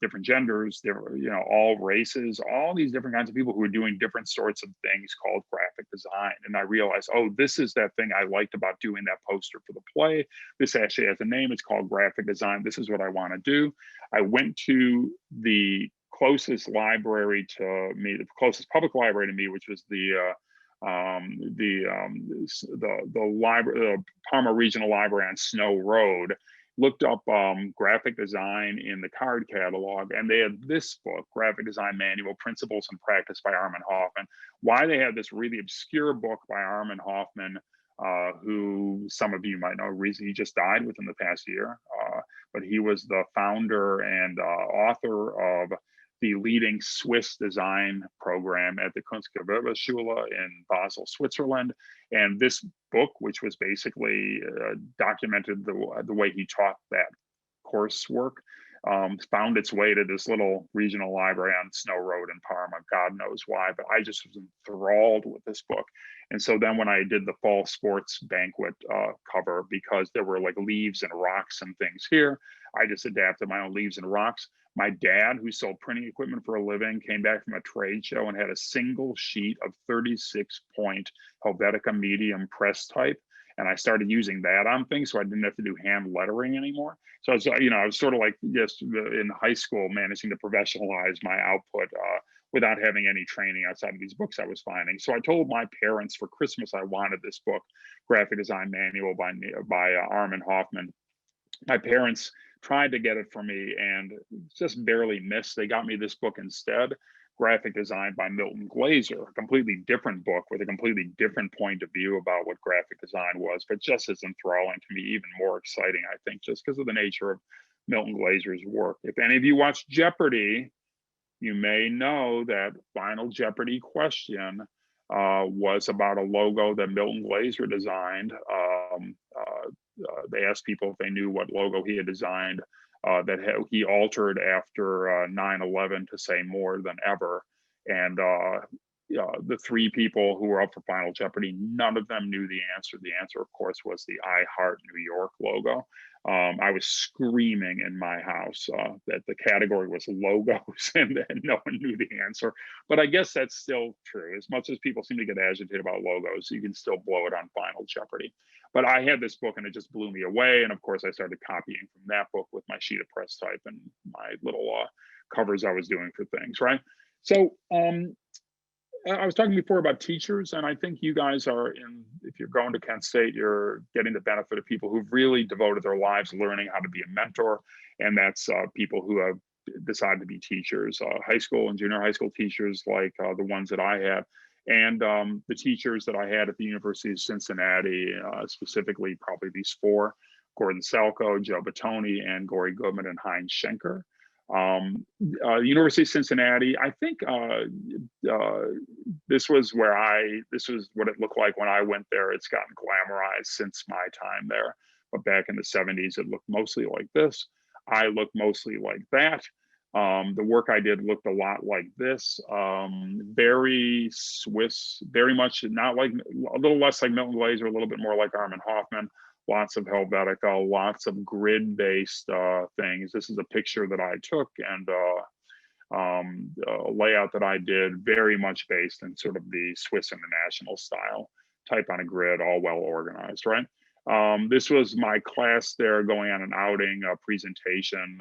different genders, all races, all these different kinds of people who are doing different sorts of things called graphic design. And I realized, oh, this is that thing I liked about doing that poster for the play. This actually has a name. It's called graphic design. This is what I want to do. I went to the closest library to me, the closest public library to me, which was the library, the Parma Regional Library on Snow Road. Looked up graphic design in the card catalog, and they had this book, Graphic Design Manual, Principles and Practice by Armin Hoffman. Why they had this really obscure book by Armin Hoffman, who some of you might know, he just died within the past year, but he was the founder and author of the leading Swiss design program at the Kunstgewerbeschule in Basel, Switzerland. And this book, which was basically documented the way he taught that coursework, found its way to this little regional library on Snow Road in Parma. God knows why, but I just was enthralled with this book. And so then when I did the fall sports banquet cover, because there were like leaves and rocks and things here, I just adapted my own leaves and rocks. My dad, who sold printing equipment for a living, came back from a trade show and had a single sheet of 36-point Helvetica medium press type. And I started using that on things, so I didn't have to do hand lettering anymore. So I was, I was sort of like just in high school managing to professionalize my output without having any training outside of these books I was finding. So I told my parents for Christmas I wanted this book, Graphic Design Manual by Armin Hoffman. My parents tried to get it for me and just barely missed. They got me this book instead, Graphic Design by Milton Glaser, a completely different book with a completely different point of view about what graphic design was, but just as enthralling to me, even more exciting, I think, just because of the nature of Milton Glaser's work. If any of you watch Jeopardy, you may know that Final Jeopardy question was about a logo that Milton Glaser designed. They asked people if they knew what logo he had designed that he altered after 9/11 to say more than ever. And the three people who were up for Final Jeopardy, none of them knew the answer. The answer, of course, was the I Heart New York logo. I was screaming in my house that the category was logos and no one knew the answer. But I guess that's still true. As much as people seem to get agitated about logos, you can still blow it on Final Jeopardy. But I had this book and it just blew me away. And of course, I started copying from that book with my sheet of press type and my little covers I was doing for things, right? So I was talking before about teachers, and I think you guys are if you're going to Kent State, you're getting the benefit of people who've really devoted their lives learning how to be a mentor. And that's people who have decided to be teachers, high school and junior high school teachers like the ones that I had. And the teachers that I had at the University of Cincinnati, specifically probably these four, Gordon Salco, Joe Battoni, and Gory Goodman and Heinz Schenker. The University of Cincinnati, I think this was what it looked like when I went there. It's gotten glamorized since my time there, but back in the 70s, it looked mostly like this. I looked mostly like that. The work I did looked a lot like this, very Swiss, very much not like, a little less like Milton Glaser, a little bit more like Armin Hoffman. Lots of Helvetica, lots of grid-based things. This is a picture that I took and a layout that I did, very much based in sort of the Swiss International style, type on a grid, all well organized, right? This was my class there going on an outing, a presentation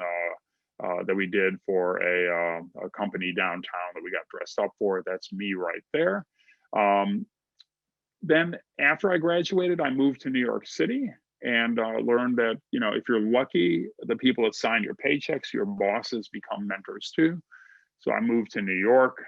that we did for a company downtown that we got dressed up for. That's me right there. Then after I graduated, I moved to New York City and learned that, if you're lucky, the people that sign your paychecks, your bosses become mentors too. So I moved to New York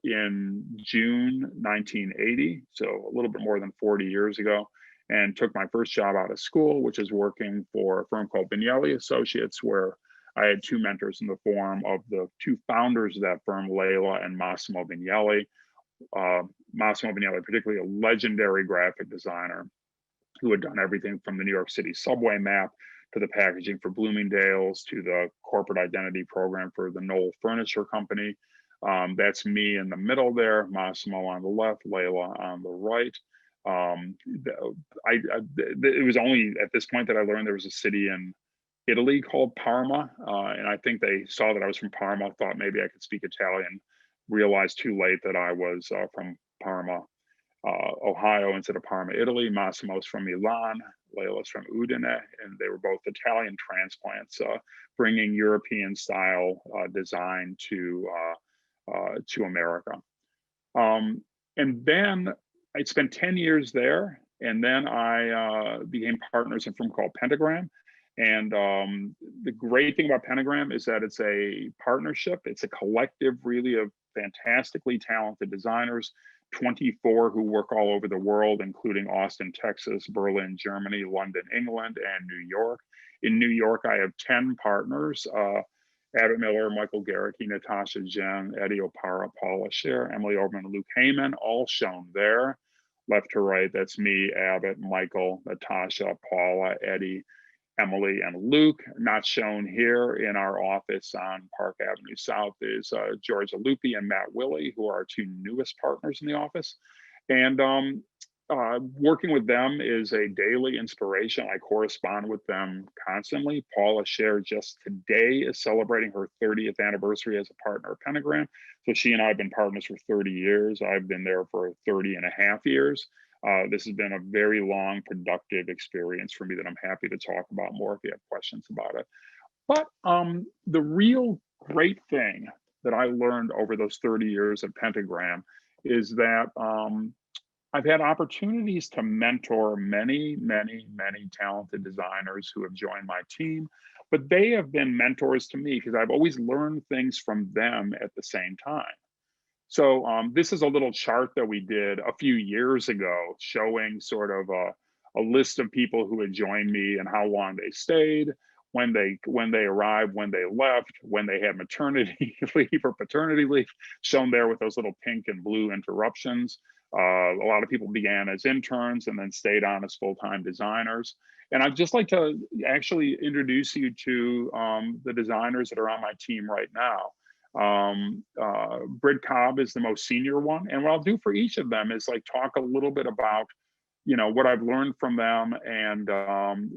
in June 1980, so a little bit more than 40 years ago, and took my first job out of school, which is working for a firm called Vignelli Associates, where I had two mentors in the form of the two founders of that firm, Leila and Massimo Vignelli. Massimo Vignelli, particularly a legendary graphic designer who had done everything from the New York City subway map to the packaging for Bloomingdale's to the corporate identity program for the Knoll Furniture Company. That's me in the middle there, Massimo on the left, Leila on the right. It was only at this point that I learned there was a city in Italy called Parma, and I think they saw that I was from Parma, thought maybe I could speak Italian, realized too late that I was from Parma, Ohio instead of Parma, Italy. Massimo's from Milan, Leila's from Udine, and they were both Italian transplants, bringing European style design to America. And then I spent 10 years there, and then I became partners in a firm called Pentagram. And the great thing about Pentagram is that it's a partnership. It's a collective, really, of fantastically talented designers, 24 who work all over the world, including Austin, Texas, Berlin, Germany, London, England, and New York. In New York, I have 10 partners. Abbott Miller, Michael Bierut, Natasha Jen, Eddie Opara, Paula Scher, Emily Orban, Luke Heyman, all shown there. Left to right, that's me, Abbott, Michael, Natasha, Paula, Eddie, Emily, and Luke. Not shown here in our office on Park Avenue South is Georgia Lupi and Matt Willey, who are our two newest partners in the office. And working with them is a daily inspiration. I correspond with them constantly. Paula Scher just today is celebrating her 30th anniversary as a partner of Pentagram. So she and I have been partners for 30 years. I've been there for 30 and a half years. This has been a very long, productive experience for me that I'm happy to talk about more if you have questions about it. But the real great thing that I learned over those 30 years at Pentagram is that I've had opportunities to mentor many, many, many talented designers who have joined my team, but they have been mentors to me because I've always learned things from them at the same time. So this is a little chart that we did a few years ago showing sort of a list of people who had joined me and how long they stayed, when they arrived, when they left, when they had maternity leave or paternity leave, shown there with those little pink and blue interruptions. A lot of people began as interns and then stayed on as full-time designers. And I'd just like to actually introduce you to the designers that are on my team right now. Britt Cobb is the most senior one. And what I'll do for each of them is like talk a little bit about, you know, what I've learned from them and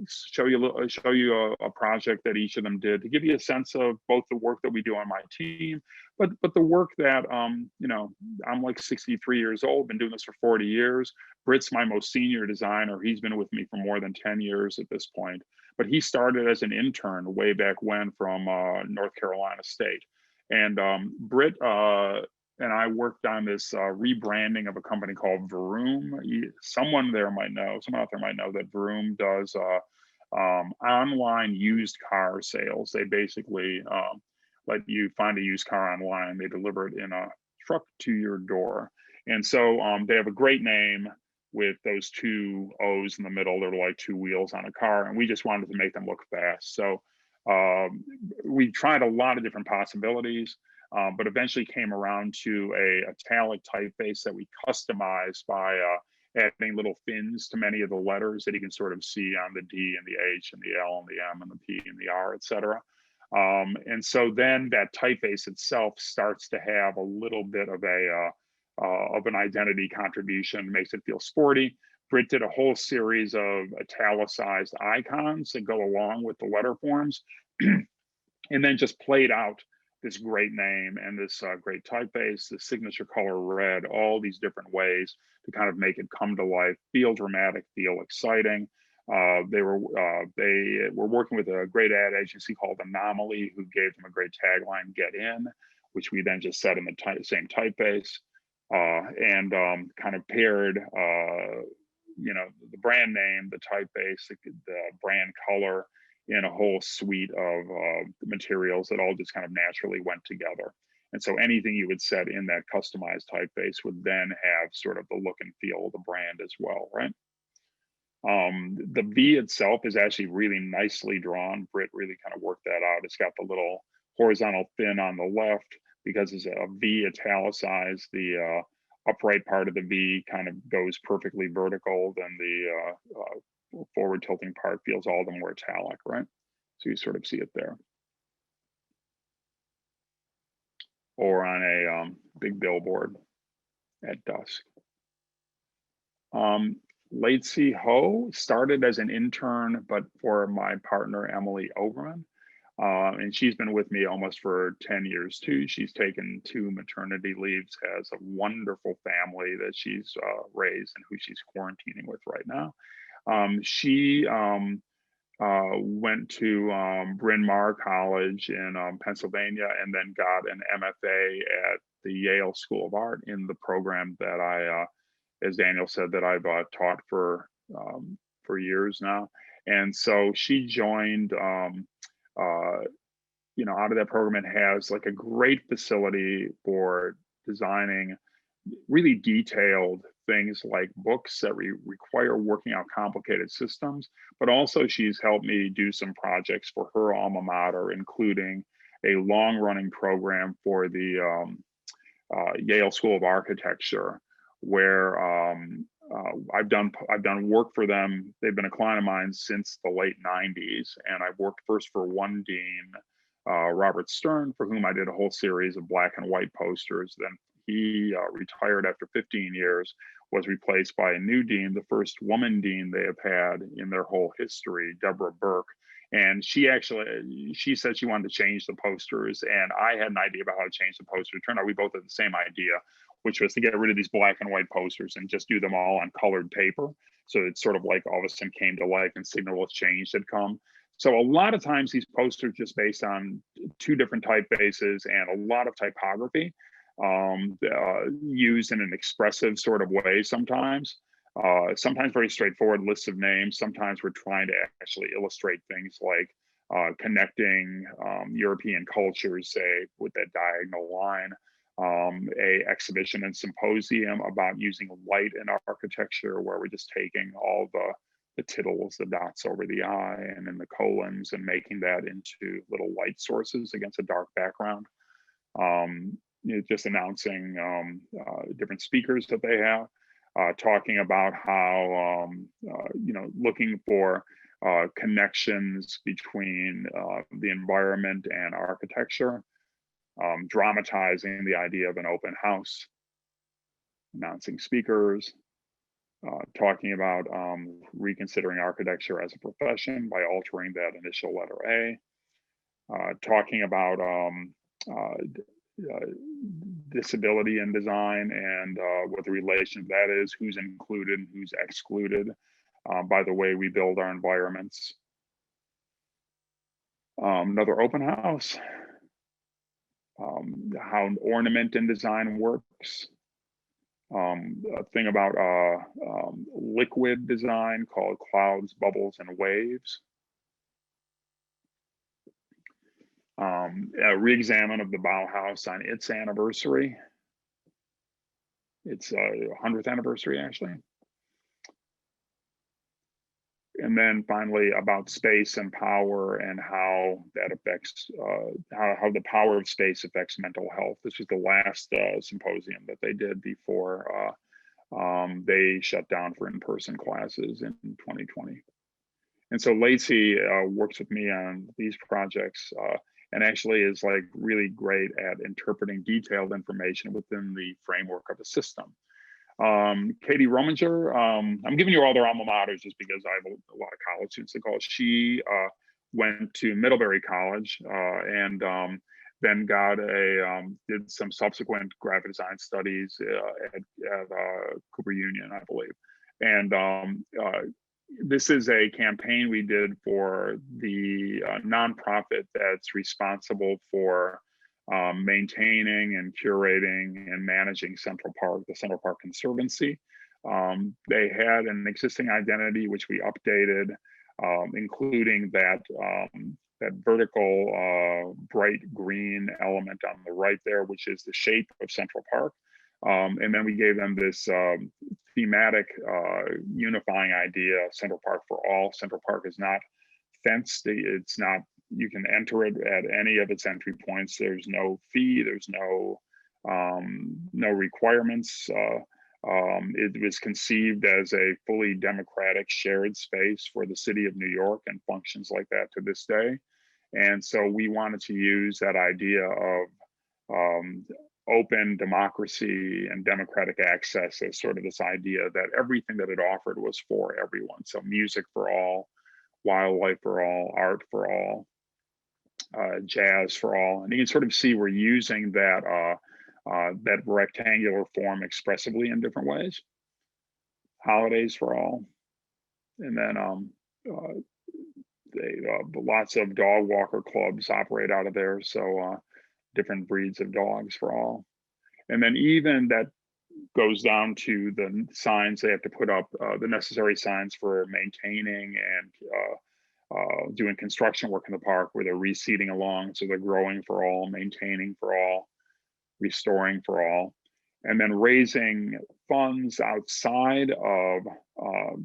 show you a project that each of them did to give you a sense of both the work that we do on my team, but the work that, you know, I'm like 63 years old, been doing this for 40 years. Britt's my most senior designer. He's been with me for more than 10 years at this point, but he started as an intern way back when from North Carolina State. And Britt and I worked on this rebranding of a company called Vroom. Someone out there might know that Vroom does online used car sales. They basically let you find a used car online. They deliver it in a truck to your door. And so they have a great name with those two O's in the middle. They're like two wheels on a car. And we just wanted to make them look fast. So we tried a lot of different possibilities, but eventually came around to a italic typeface that we customized by adding little fins to many of the letters that you can sort of see on the D and the H and the L and the M and the P and the R, et cetera. And so then that typeface itself starts to have a little bit of an identity contribution, makes it feel sporty. Britt did a whole series of italicized icons that go along with the letter forms, and then just played out this great name and this great typeface, the signature color red, all these different ways to kind of make it come to life, feel dramatic, feel exciting. They were working with a great ad agency called Anomaly, who gave them a great tagline, "Get In," which we then just set in the same typeface, and kind of paired you know, the brand name, the typeface, the brand color in a whole suite of materials that all just kind of naturally went together. And so anything you would set in that customized typeface would then have sort of the look and feel of the brand as well, right? The V itself is actually really nicely drawn. Britt really kind of worked that out. It's got the little horizontal fin on the left because it's a V italicized. The upright part of the V kind of goes perfectly vertical, then the forward tilting part feels all the more italic, right? So you sort of see it there. Or on a big billboard at dusk. Lacey Ho started as an intern, but for my partner, Emily Overman. And she's been with me almost for 10 years too. She's taken 2 maternity leaves, has a wonderful family that she's raised and who she's quarantining with right now. She went to Bryn Mawr College in Pennsylvania, and then got an MFA at the Yale School of Art in the program that I, as Daniel said, that I've taught for years now. And so she joined, you know, out of that program, and has like a great facility for designing really detailed things like books that require working out complicated systems. But also she's helped me do some projects for her alma mater, including a long-running program for the Yale School of Architecture, where I've done work for them. They've been a client of mine since the late 90s, and I've worked first for one dean, Robert Stern, for whom I did a whole series of black and white posters. Then he retired after 15 years, was replaced by a new dean, the first woman dean they have had in their whole history, Deborah Burke. And she said she wanted to change the posters, and I had an idea about how to change the poster. It turned out we both had the same idea, which was to get rid of these black and white posters and just do them all on colored paper. So it's sort of like all of a sudden came to life and signal a change had come. So a lot of times these posters just based on 2 different typefaces and a lot of typography, used in an expressive sort of way sometimes. Sometimes very straightforward lists of names. Sometimes we're trying to actually illustrate things like connecting European cultures, say, with that diagonal line. A exhibition and symposium about using light in architecture, where we're just taking all the tittles, the dots over the I and then the colons, and making that into little light sources against a dark background. You know, just announcing different speakers that they have, talking about how, you know, looking for connections between the environment and architecture, dramatizing the idea of an open house, announcing speakers, talking about reconsidering architecture as a profession by altering that initial letter A, talking about disability in design and what the relation of that is, who's included and who's excluded by the way we build our environments. Another open house, how ornament in design works. A thing about liquid design called clouds, bubbles, and waves. A re-examine of the Bauhaus on its anniversary. It's 100th anniversary, actually. And then finally about space and power and how that affects, how the power of space affects mental health. This was the last symposium that they did before they shut down for in-person classes in 2020. And so Lacey works with me on these projects and actually is like really great at interpreting detailed information within the framework of a system. Katie Rominger, I'm giving you all their alma maters just because I have a lot of college students to call. She went to Middlebury College and then got did some subsequent graphic design studies at Cooper Union, I believe. And this is a campaign we did for the nonprofit that's responsible for maintaining and curating and managing Central Park, the Central Park Conservancy. They had an existing identity which we updated, including that that vertical bright green element on the right there, which is the shape of Central Park. And then we gave them this thematic unifying idea, Central Park for all. Central Park is not fenced. It's not, you can enter it at any of its entry points. There's no fee, there's no requirements. It was conceived as a fully democratic shared space for the city of New York and functions like that to this day. And so we wanted to use that idea of open democracy and democratic access as sort of this idea that everything that it offered was for everyone. So music for all, wildlife for all, art for all, jazz for all. And you can sort of see we're using that that rectangular form expressively in different ways. Holidays for all. And then lots of dog walker clubs operate out of there. So different breeds of dogs for all. And then even that goes down to the signs they have to put up, the necessary signs for maintaining and doing construction work in the park, where they're reseeding along. So they're growing for all, maintaining for all, restoring for all, and then raising funds outside of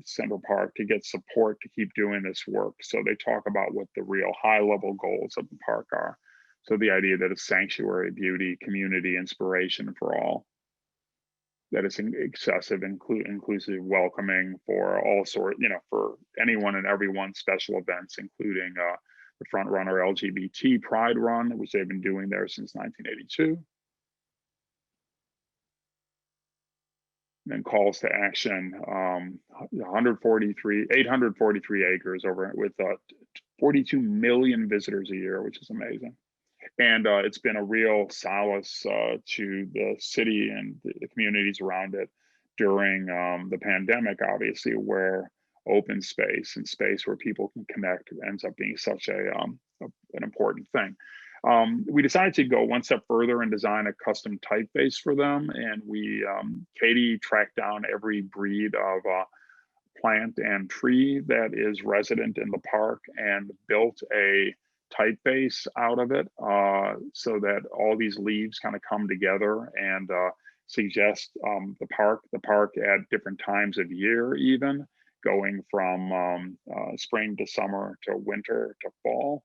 Central Park to get support to keep doing this work. So they talk about what the real high level goals of the park are. So the idea that it's sanctuary, beauty, community, inspiration for all, that it's excessive, inclusive, welcoming for all sorts, for anyone and everyone, special events, including the front runner LGBT Pride Run, which they've been doing there since 1982. And then calls to action, 843 acres over with 42 million visitors a year, which is amazing. And it's been a real solace to the city and the communities around it during the pandemic, obviously, where open space and space where people can connect ends up being such an important thing. We decided to go one step further and design a custom typeface for them. And Katie tracked down every breed of plant and tree that is resident in the park and built a typeface out of it, so that all these leaves kind of come together and suggest the park at different times of year, even going from spring to summer to winter to fall.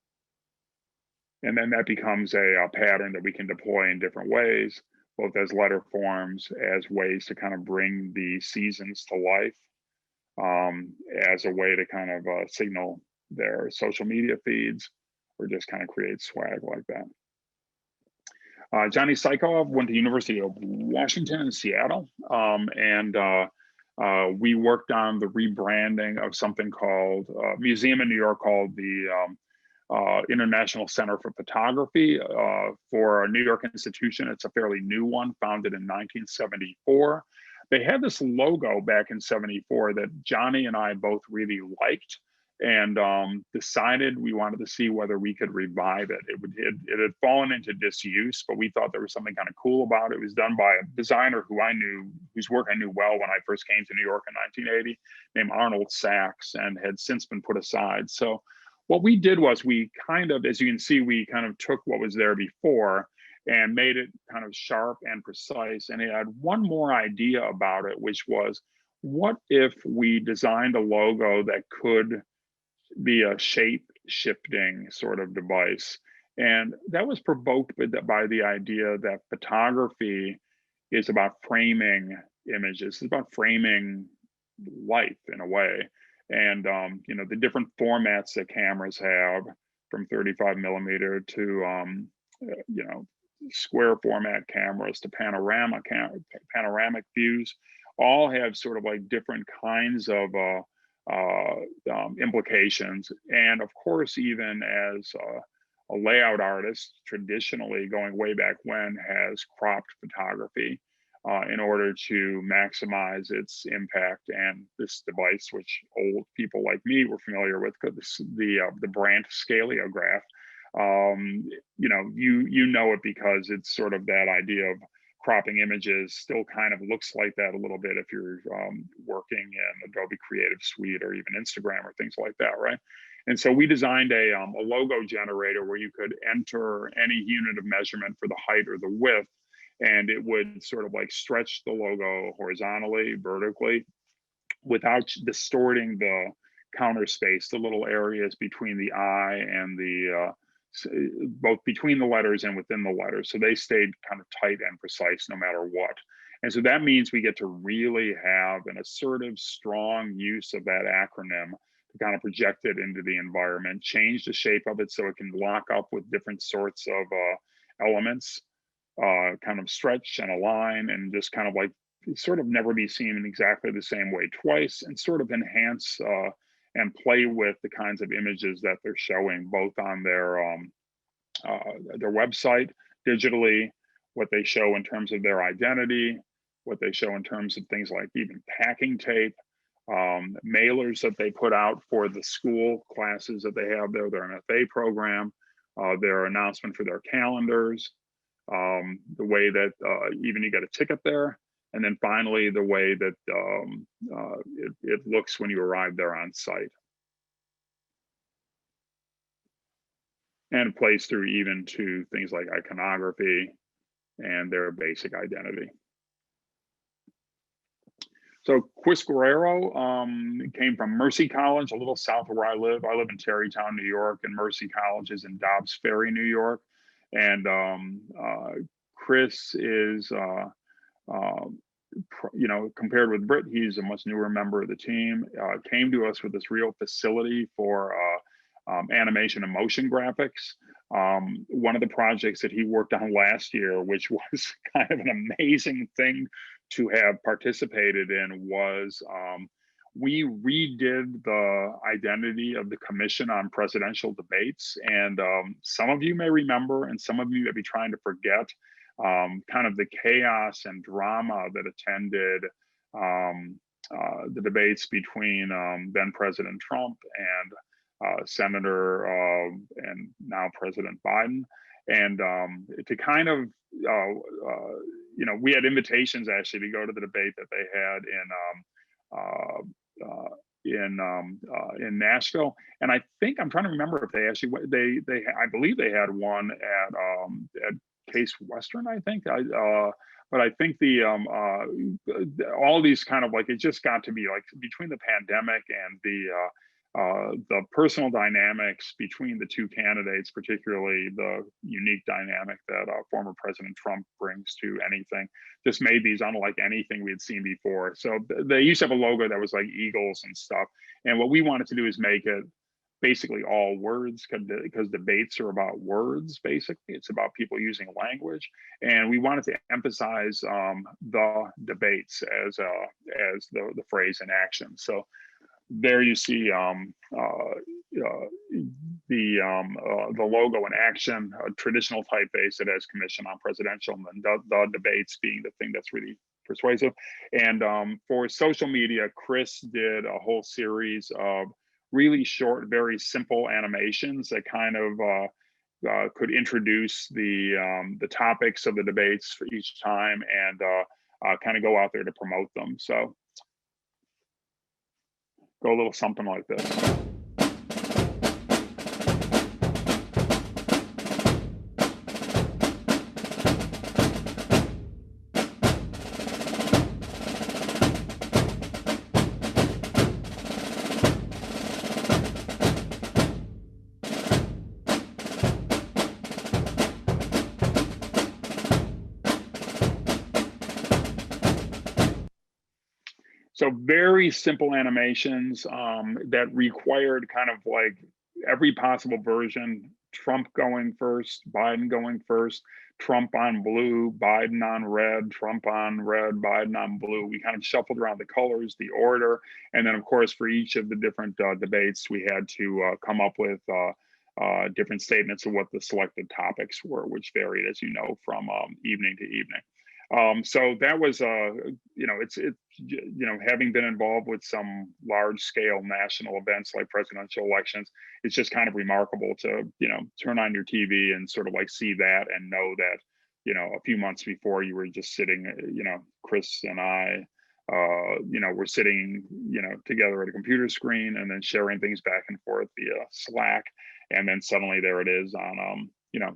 And then that becomes a pattern that we can deploy in different ways, both as letter forms, as ways to kind of bring the seasons to life, as a way to kind of signal their social media feeds, or just kind of create swag like that. Johnny Sykov went to University of Washington in Seattle, and we worked on the rebranding of something called museum in New York called the International Center for Photography for a New York institution. It's a fairly new one, founded in 1974. They had this logo back in '74 that Johnny and I both really liked, and decided we wanted to see whether we could revive it. It had fallen into disuse, but we thought there was something kind of cool about it. It was done by a designer whose work I knew well when I first came to New York in 1980, named Arnold Sachs, and had since been put aside. So what we did was we kind of, as you can see, we kind of took what was there before and made it kind of sharp and precise. And it had one more idea about it, which was, what if we designed a logo that could be a shape-shifting sort of device? And that was provoked by the idea that photography is about framing images. It's about framing life in a way. And the different formats that cameras have, from 35 millimeter to square format cameras to panoramic views, all have sort of like different kinds of implications. And of course, even as a layout artist, traditionally going way back when, has cropped photography in order to maximize its impact. And this device, which old people like me were familiar with, the Brandt scaleograph, you know it because it's sort of that idea of cropping images still kind of looks like that a little bit if you're working in Adobe Creative Suite or even Instagram or things like that, right? And so we designed a logo generator where you could enter any unit of measurement for the height or the width, and it would sort of like stretch the logo horizontally, vertically, without distorting the counter space, the little areas between the eye and the both between the letters and within the letters. So they stayed kind of tight and precise no matter what. And so that means we get to really have an assertive, strong use of that acronym to kind of project it into the environment, change the shape of it so it can lock up with different sorts of elements kind of stretch and align and just kind of like sort of never be seen in exactly the same way twice, and sort of enhance and play with the kinds of images that they're showing both on their website digitally, what they show in terms of their identity, what they show in terms of things like even packing tape, mailers that they put out for the school classes that they have there, their MFA program, their announcement for their calendars, the way that even you get a ticket there, and then finally the way that it looks when you arrive there on site. And it plays through even to things like iconography and their basic identity. So Quis Guerrero came from Mercy College, a little south of where I live. I live in Tarrytown, New York, and Mercy College is in Dobbs Ferry, New York. And Chris is, you know, compared with Britt, he's a much newer member of the team. Came to us with this real facility for animation and motion graphics. One of the projects that he worked on last year, which was kind of an amazing thing to have participated in, was we redid the identity of the Commission on Presidential Debates. And some of you may remember, and some of you may be trying to forget, kind of the chaos and drama that attended the debates between then President Trump and Senator and now President Biden. And to kind of, you know, we had invitations actually to go to the debate that they had in Nashville. And I think, I'm trying to remember if they actually, I believe they had one at Case Western, I think. But I think all these kind of like, it just got to be like between the pandemic and the personal dynamics between the two candidates, particularly the unique dynamic that former President Trump brings to anything, just made these unlike anything we had seen before. So they used to have a logo that was like eagles and stuff. And what we wanted to do is make it basically all words, because debates are about words, basically. It's about people using language. And we wanted to emphasize the debates as the phrase in action. So there you see the logo in action, a traditional typeface that has Commission on Presidential, and then the debates being the thing that's really persuasive. And for social media, Chris did a whole series of really short, very simple animations that kind of could introduce the topics of the debates for each time and kind of go out there to promote them. So go a little something like this. So very simple animations that required kind of like every possible version: Trump going first, Biden going first, Trump on blue, Biden on red, Trump on red, Biden on blue. We kind of shuffled around the colors, the order. And then of course, for each of the different debates, we had to come up with different statements of what the selected topics were, which varied, as you know, from evening to evening. So that was, you know, you know, having been involved with some large scale national events like presidential elections, it's just kind of remarkable to, you know, turn on your TV and sort of like see that and know that, you know, a few months before you were just sitting, you know, Chris and I, you know, we're sitting, you know, together at a computer screen and then sharing things back and forth via Slack. And then suddenly there it is on, you know,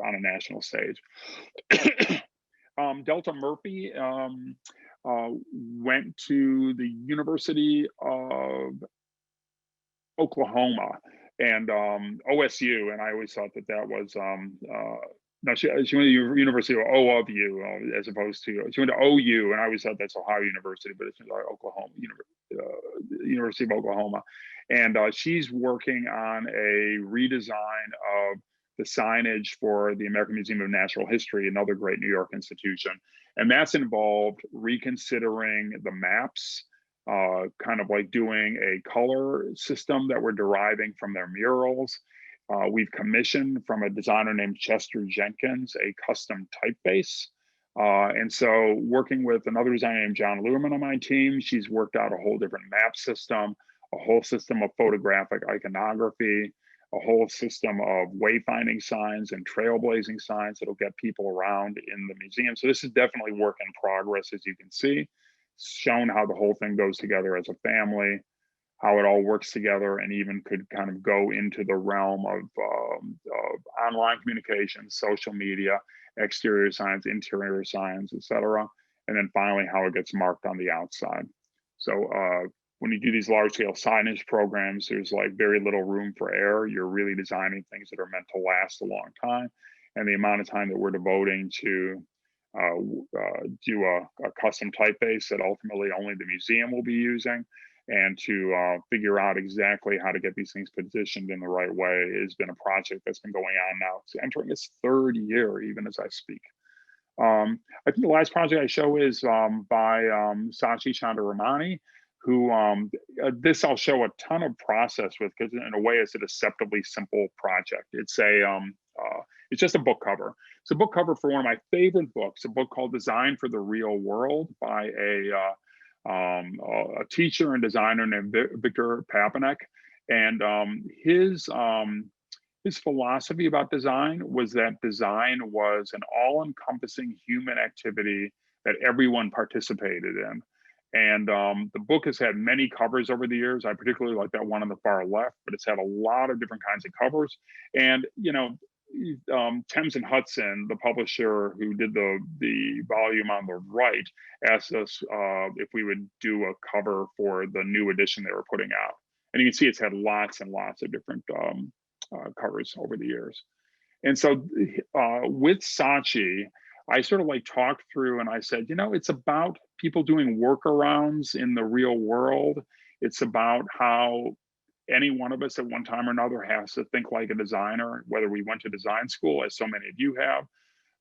on a national stage. Delta Murphy went to the University of Oklahoma and OSU, and I always thought that that was no, she went to the University of OU as opposed to, she went to OU, and I always thought that's Ohio University, but it's Oklahoma, University of Oklahoma. And she's working on a redesign of the signage for the American Museum of Natural History, another great New York institution. And that's involved reconsidering the maps, kind of like doing a color system that we're deriving from their murals. We've commissioned from a designer named Chester Jenkins a custom typeface. And so working with another designer named John Luhrmann on my team, she's worked out a whole different map system, a whole system of photographic iconography, a whole system of wayfinding signs and trailblazing signs that'll get people around in the museum. So this is definitely work in progress, as you can see. It's shown how the whole thing goes together as a family, how it all works together, and even could kind of go into the realm of online communication, social media, exterior signs, interior signs, etc. And then finally, how it gets marked on the outside. So when you do these large scale signage programs, there's like very little room for error. You're really designing things that are meant to last a long time. And the amount of time that we're devoting to do a custom typeface that ultimately only the museum will be using, and to figure out exactly how to get these things positioned in the right way has been a project that's been going on now. It's entering its third year, even as I speak. I think the last project I show is by Sashi, Chandra, Romani, who this I'll show a ton of process with, because in a way it's a deceptively simple project. It's just a book cover. It's a book cover for one of my favorite books, a book called Design for the Real World by a teacher and designer named Victor Papanek. And his philosophy about design was that design was an all-encompassing human activity that everyone participated in. And the book has had many covers over the years. I particularly like that one on the far left, but it's had a lot of different kinds of covers. And, you know, Thames and Hudson, the publisher who did the volume on the right, asked us if we would do a cover for the new edition they were putting out. And you can see it's had lots and lots of different covers over the years. And so with Sashi, I sort of like talked through and I said, you know, it's about people doing workarounds in the real world. It's about how any one of us at one time or another has to think like a designer, whether we went to design school, as so many of you have,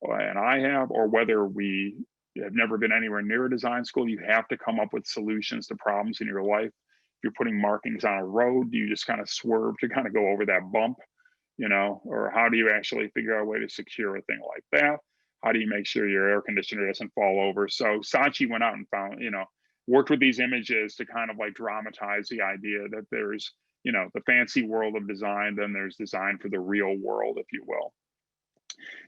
and I have, or whether we have never been anywhere near a design school. You have to come up with solutions to problems in your life. If you're putting markings on a road, do you just kind of swerve to kind of go over that bump, you know, or how do you actually figure out a way to secure a thing like that? How do you make sure your air conditioner doesn't fall over? So Sashi went out and found, you know, worked with these images to kind of like dramatize the idea that there's, you know, the fancy world of design, then there's design for the real world, if you will.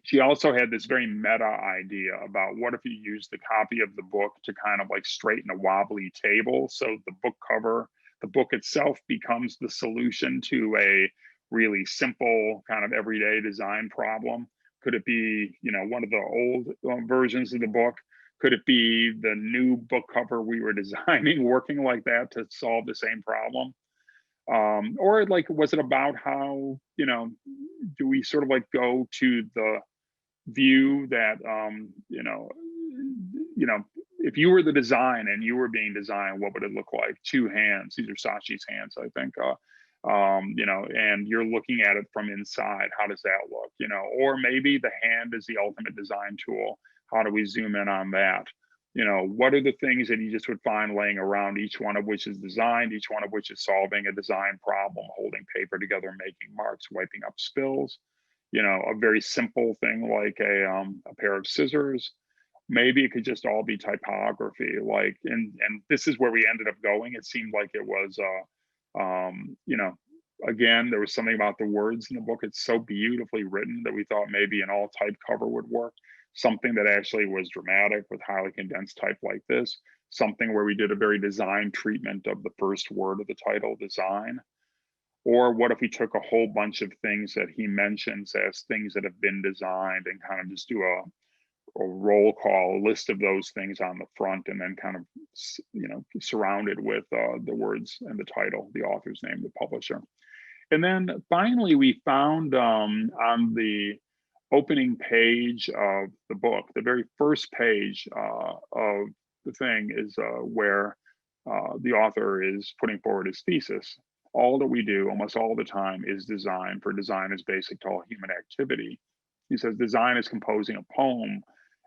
She also had this very meta idea about what if you use the copy of the book to kind of like straighten a wobbly table. So the book cover, the book itself becomes the solution to a really simple kind of everyday design problem. Could it be, you know, one of the old versions of the book? Could it be the new book cover we were designing working like that to solve the same problem? Or like, was it about how, you know, do we sort of like go to the view that, you know, if you were the design and you were being designed, what would it look like? Two hands, these are Sashi's hands, I think, you know, and you're looking at it from inside. How does that look? You know, or maybe the hand is the ultimate design tool. How do we zoom in on that? You know, what are the things that you just would find laying around, each one of which is designed, each one of which is solving a design problem, holding paper together, making marks, wiping up spills. You know, a very simple thing like a pair of scissors. Maybe it could just all be typography. Like, and this is where we ended up going. It seemed like it was, you know, again, there was something about the words in the book. It's so beautifully written that we thought maybe an all type cover would work. Something that actually was dramatic with highly condensed type like this, something where we did a very design treatment of the first word of the title, design. Or what if we took a whole bunch of things that he mentions as things that have been designed and kind of just do a roll call, a list of those things on the front, and then kind of, you know, surrounded with the words and the title, the author's name, the publisher. And then finally, we found on the opening page of the book, the very first page of the thing is where the author is putting forward his thesis. all that we do almost all the time is design, for design is basic to all human activity. He says design is composing a poem,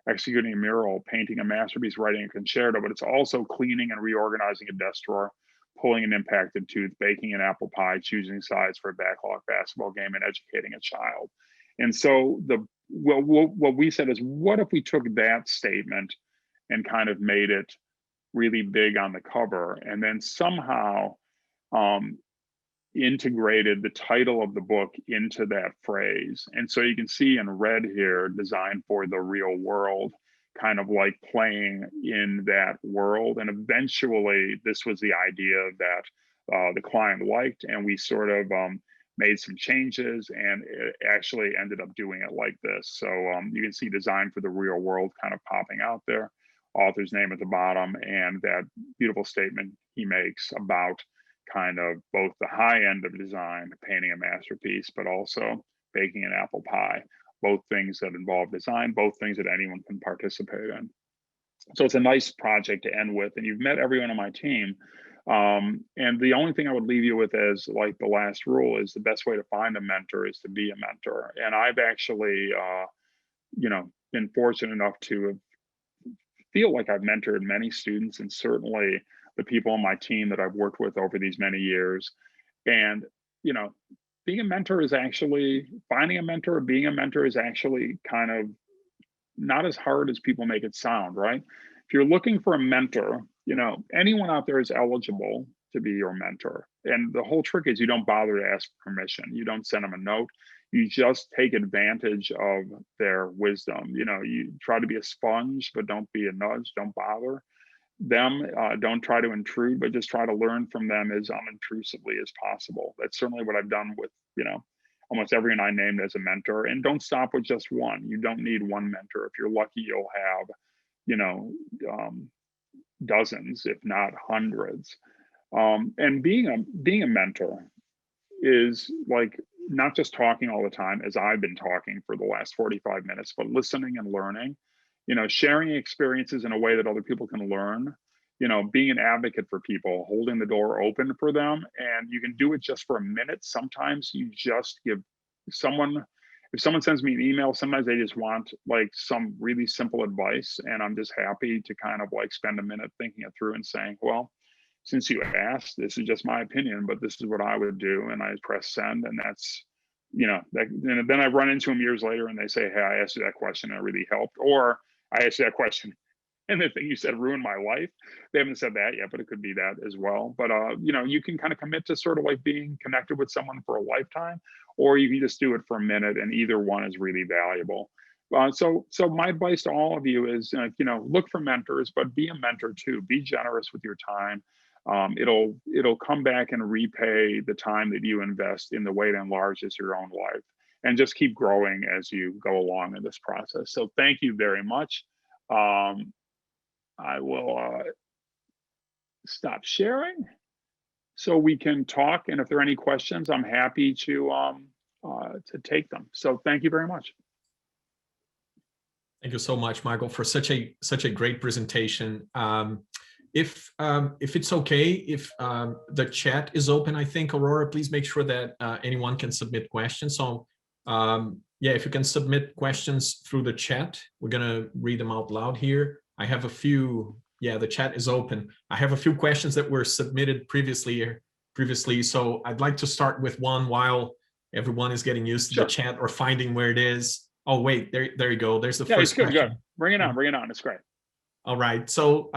executing a mural, painting a masterpiece, writing a concerto, but it's also cleaning and reorganizing a desk drawer, pulling an impacted tooth, baking an apple pie, choosing sides for a backlog basketball game, and educating a child. And so what we said is, what if we took that statement and kind of made it really big on the cover, and then somehow integrated the title of the book into that phrase. And so you can see in red here, designed for the real world, kind of like playing in that world. And eventually this was the idea that the client liked, and we sort of made some changes, and it actually ended up doing it like this. So you can see design for the real world kind of popping out there, author's name at the bottom, and that beautiful statement he makes about kind of both the high end of design, painting a masterpiece, but also baking an apple pie, both things that involve design, both things that anyone can participate in. So it's a nice project to end with, and you've met everyone on my team. And the only thing I would leave you with as like the last rule is the best way to find a mentor is to be a mentor. And I've actually, been fortunate enough to feel like I've mentored many students, and certainly the people on my team that I've worked with over these many years. And, being a mentor is actually, finding a mentor, being a mentor is actually kind of not as hard as people make it sound, right? If you're looking for a mentor, anyone out there is eligible to be your mentor. And the whole trick is you don't bother to ask permission. You don't send them a note. You just take advantage of their wisdom. You try to be a sponge, but don't be a nudge. Don't bother them. Don't try to intrude, but just try to learn from them as unintrusively as possible. That's certainly what I've done with, almost everyone I named as a mentor. And don't stop with just one. You don't need one mentor. If you're lucky, you'll have, dozens, if not hundreds. And being a mentor is like not just talking all the time, as I've been talking for the last 45 minutes, but listening and learning, sharing experiences in a way that other people can learn, being an advocate for people, holding the door open for them. And you can do it just for a minute. Sometimes you just give someone, if someone sends me an email, sometimes they just want like some really simple advice. And I'm just happy to kind of like spend a minute thinking it through and saying, well, since you asked, this is just my opinion, but this is what I would do. And I press send, and that's, and then I run into them years later and they say, hey, I asked you that question and it really helped. Or I asked you that question and the thing you said ruined my life. They haven't said that yet, but it could be that as well. But, you can kind of commit to sort of like being connected with someone for a lifetime, or you can just do it for a minute, and either one is really valuable. So my advice to all of you is, look for mentors, but be a mentor too. Be generous with your time. It'll come back and repay the time that you invest in the way it enlarges your own life, and just keep growing as you go along in this process. So thank you very much. I will stop sharing so we can talk. And if there are any questions, I'm happy to take them. So thank you very much. Thank you so much, Michael, for such a great presentation. If it's okay, if the chat is open, I think, Aurora, please make sure that anyone can submit questions. So yeah, if you can submit questions through the chat, we're gonna read them out loud here. I have a few, yeah, the chat is open. I have a few questions that were submitted previously. So I'd like to start with one while everyone is getting used to the chat or finding where it is. Oh, wait, there you go. There's the first question. Good. Bring it on, it's great. All right, so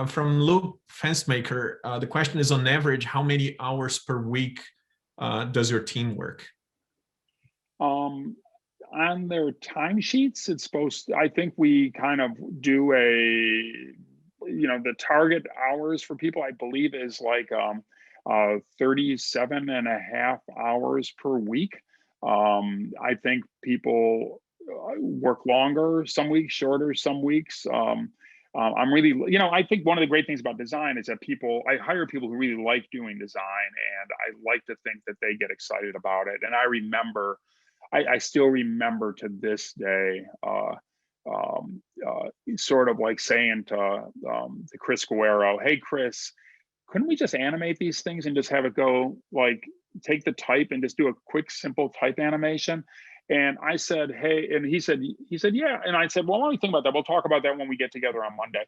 from Luke Fencemaker, the question is, on average, how many hours per week does your team work? On their timesheets, it's supposed to, I think we kind of do the target hours for people, I believe, is like 37 and a half hours per week. I think people work longer, some weeks shorter, some weeks. I'm really, I think one of the great things about design is that I hire people who really like doing design, and I like to think that they get excited about it. And I still remember to this day, sort of like saying to Chris Guerrero, hey, Chris, couldn't we just animate these things and just have it go, like, take the type and just do a quick, simple type animation? And I said, hey, and he said, yeah. And I said, well, why don't we think about that? We'll talk about that when we get together on Monday.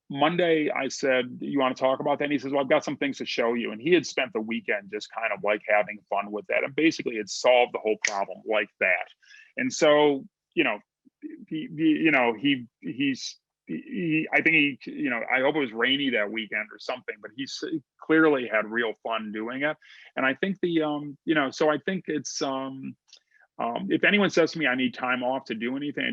Monday, I said, you want to talk about that? And he says, well, I've got some things to show you. And he had spent the weekend just kind of like having fun with that. And basically it solved the whole problem like that. And so, you know, I think I hope it was rainy that weekend or something, but he clearly had real fun doing it. And I think so I think it's, if anyone says to me, I need time off to do anything, I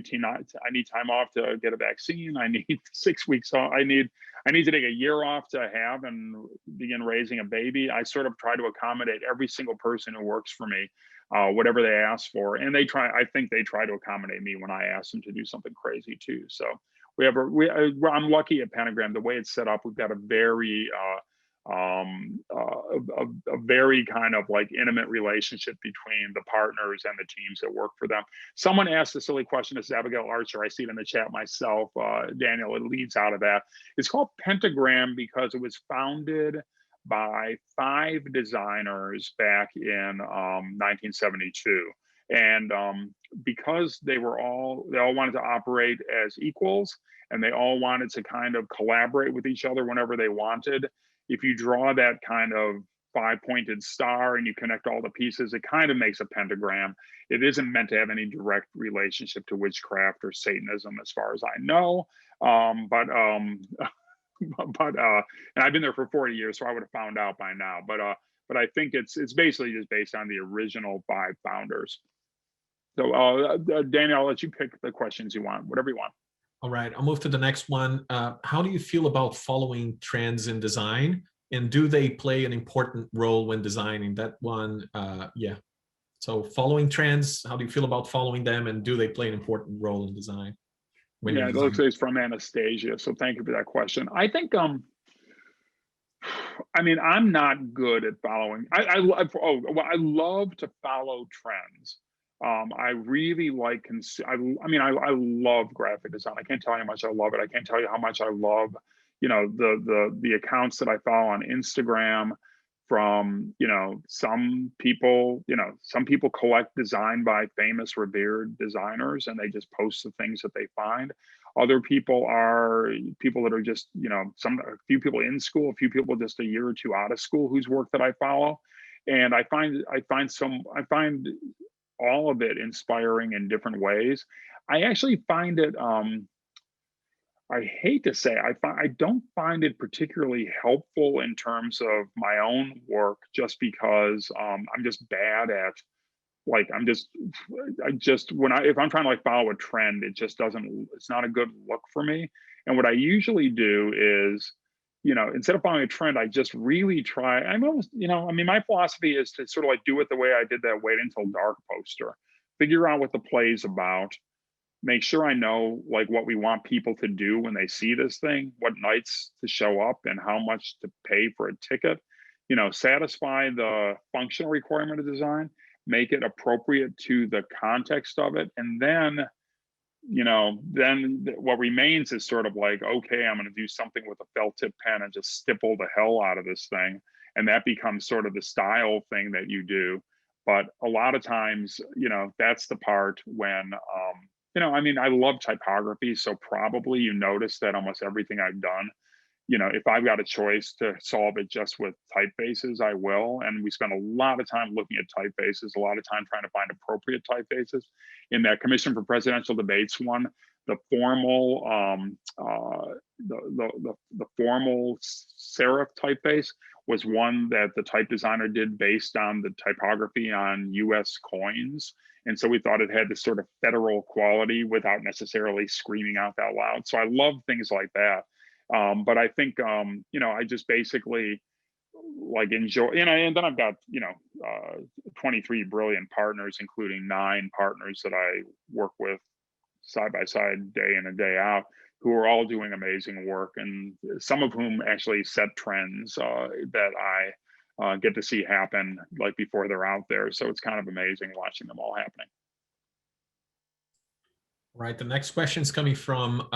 need time off to get a vaccine, I need 6 weeks off, I need to take a year off to have and begin raising a baby, I sort of try to accommodate every single person who works for me, whatever they ask for. And I think they try to accommodate me when I ask them to do something crazy too. So I'm lucky at Pentagram, the way it's set up, we've got a very, a very kind of like intimate relationship between the partners and the teams that work for them. Someone asked a silly question. This is Abigail Archer. I see it in the chat myself. Daniel, it leads out of that. It's called Pentagram because it was founded by 5 designers back in 1972. And because they all wanted to operate as equals, and they all wanted to kind of collaborate with each other whenever they wanted. If you draw that kind of 5-pointed star and you connect all the pieces, it kind of makes a pentagram. It isn't meant to have any direct relationship to witchcraft or Satanism, as far as I know. And I've been there for 40 years, so I would have found out by now. But I think it's basically just based on the original 5 founders. So Daniel, I'll let you pick the questions you want, whatever you want. All right, I'll move to the next one. How do you feel about following trends in design? And do they play an important role when designing? That one, yeah. So following trends, how do you feel about following them? And do they play an important role in design? Yeah, it looks like it's from Anastasia. So thank you for that question. I think, I mean, I'm not good at following. I love to follow trends. I really like, I love graphic design. I can't tell you how much I love it. I can't tell you how much I love, the accounts that I follow on Instagram from, some people collect design by famous revered designers and they just post the things that they find. Other people are people that are just, a few people in school, a few people just a year or two out of school whose work that I follow. And I find all of it inspiring in different ways. I actually find it, I hate to say, I don't find it particularly helpful in terms of my own work, just because I'm just bad at, like, if I'm trying to like follow a trend, it's not a good look for me. And what I usually do is, instead of following a trend, I just really try. My philosophy is to sort of like do it the way I did that Wait Until Dark poster. Figure out what the play is about. Make sure I know like what we want people to do when they see this thing, what nights to show up and how much to pay for a ticket. Satisfy the functional requirement of design, make it appropriate to the context of it, and then what remains is sort of like, okay, I'm going to do something with a felt tip pen and just stipple the hell out of this thing. And that becomes sort of the style thing that you do. But a lot of times, that's the part when, I love typography. So probably you notice that almost everything I've done, if I've got a choice to solve it just with typefaces, I will. And we spend a lot of time looking at typefaces, a lot of time trying to find appropriate typefaces. In that Commission for Presidential Debates one, the formal the formal serif typeface was one that the type designer did based on the typography on US coins. And so we thought it had this sort of federal quality without necessarily screaming out that loud. So I love things like that. But I think, I just basically like enjoy, and then I've got, 23 brilliant partners, including 9 partners that I work with side by side, day in and day out, who are all doing amazing work, and some of whom actually set trends that I get to see happen like before they're out there. So it's kind of amazing watching them all happening. Right. The next question is coming from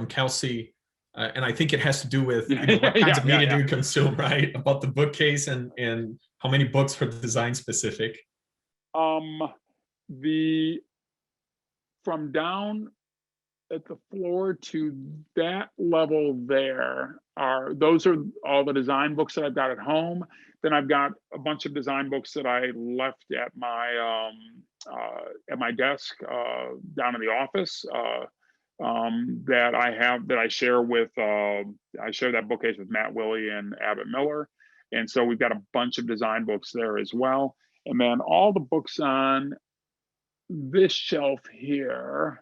Kelsey And I think it has to do with what Yeah, kinds of media yeah. do you consume, right? About the bookcase and how many books for design specific. The from down at the floor to that level there those are all the design books that I've got at home. Then I've got a bunch of design books that I left at my desk down in the office that I have that I share with I share that bookcase with Matt Willey and Abbott Miller. And so we've got a bunch of design books there as well. And then all the books on this shelf here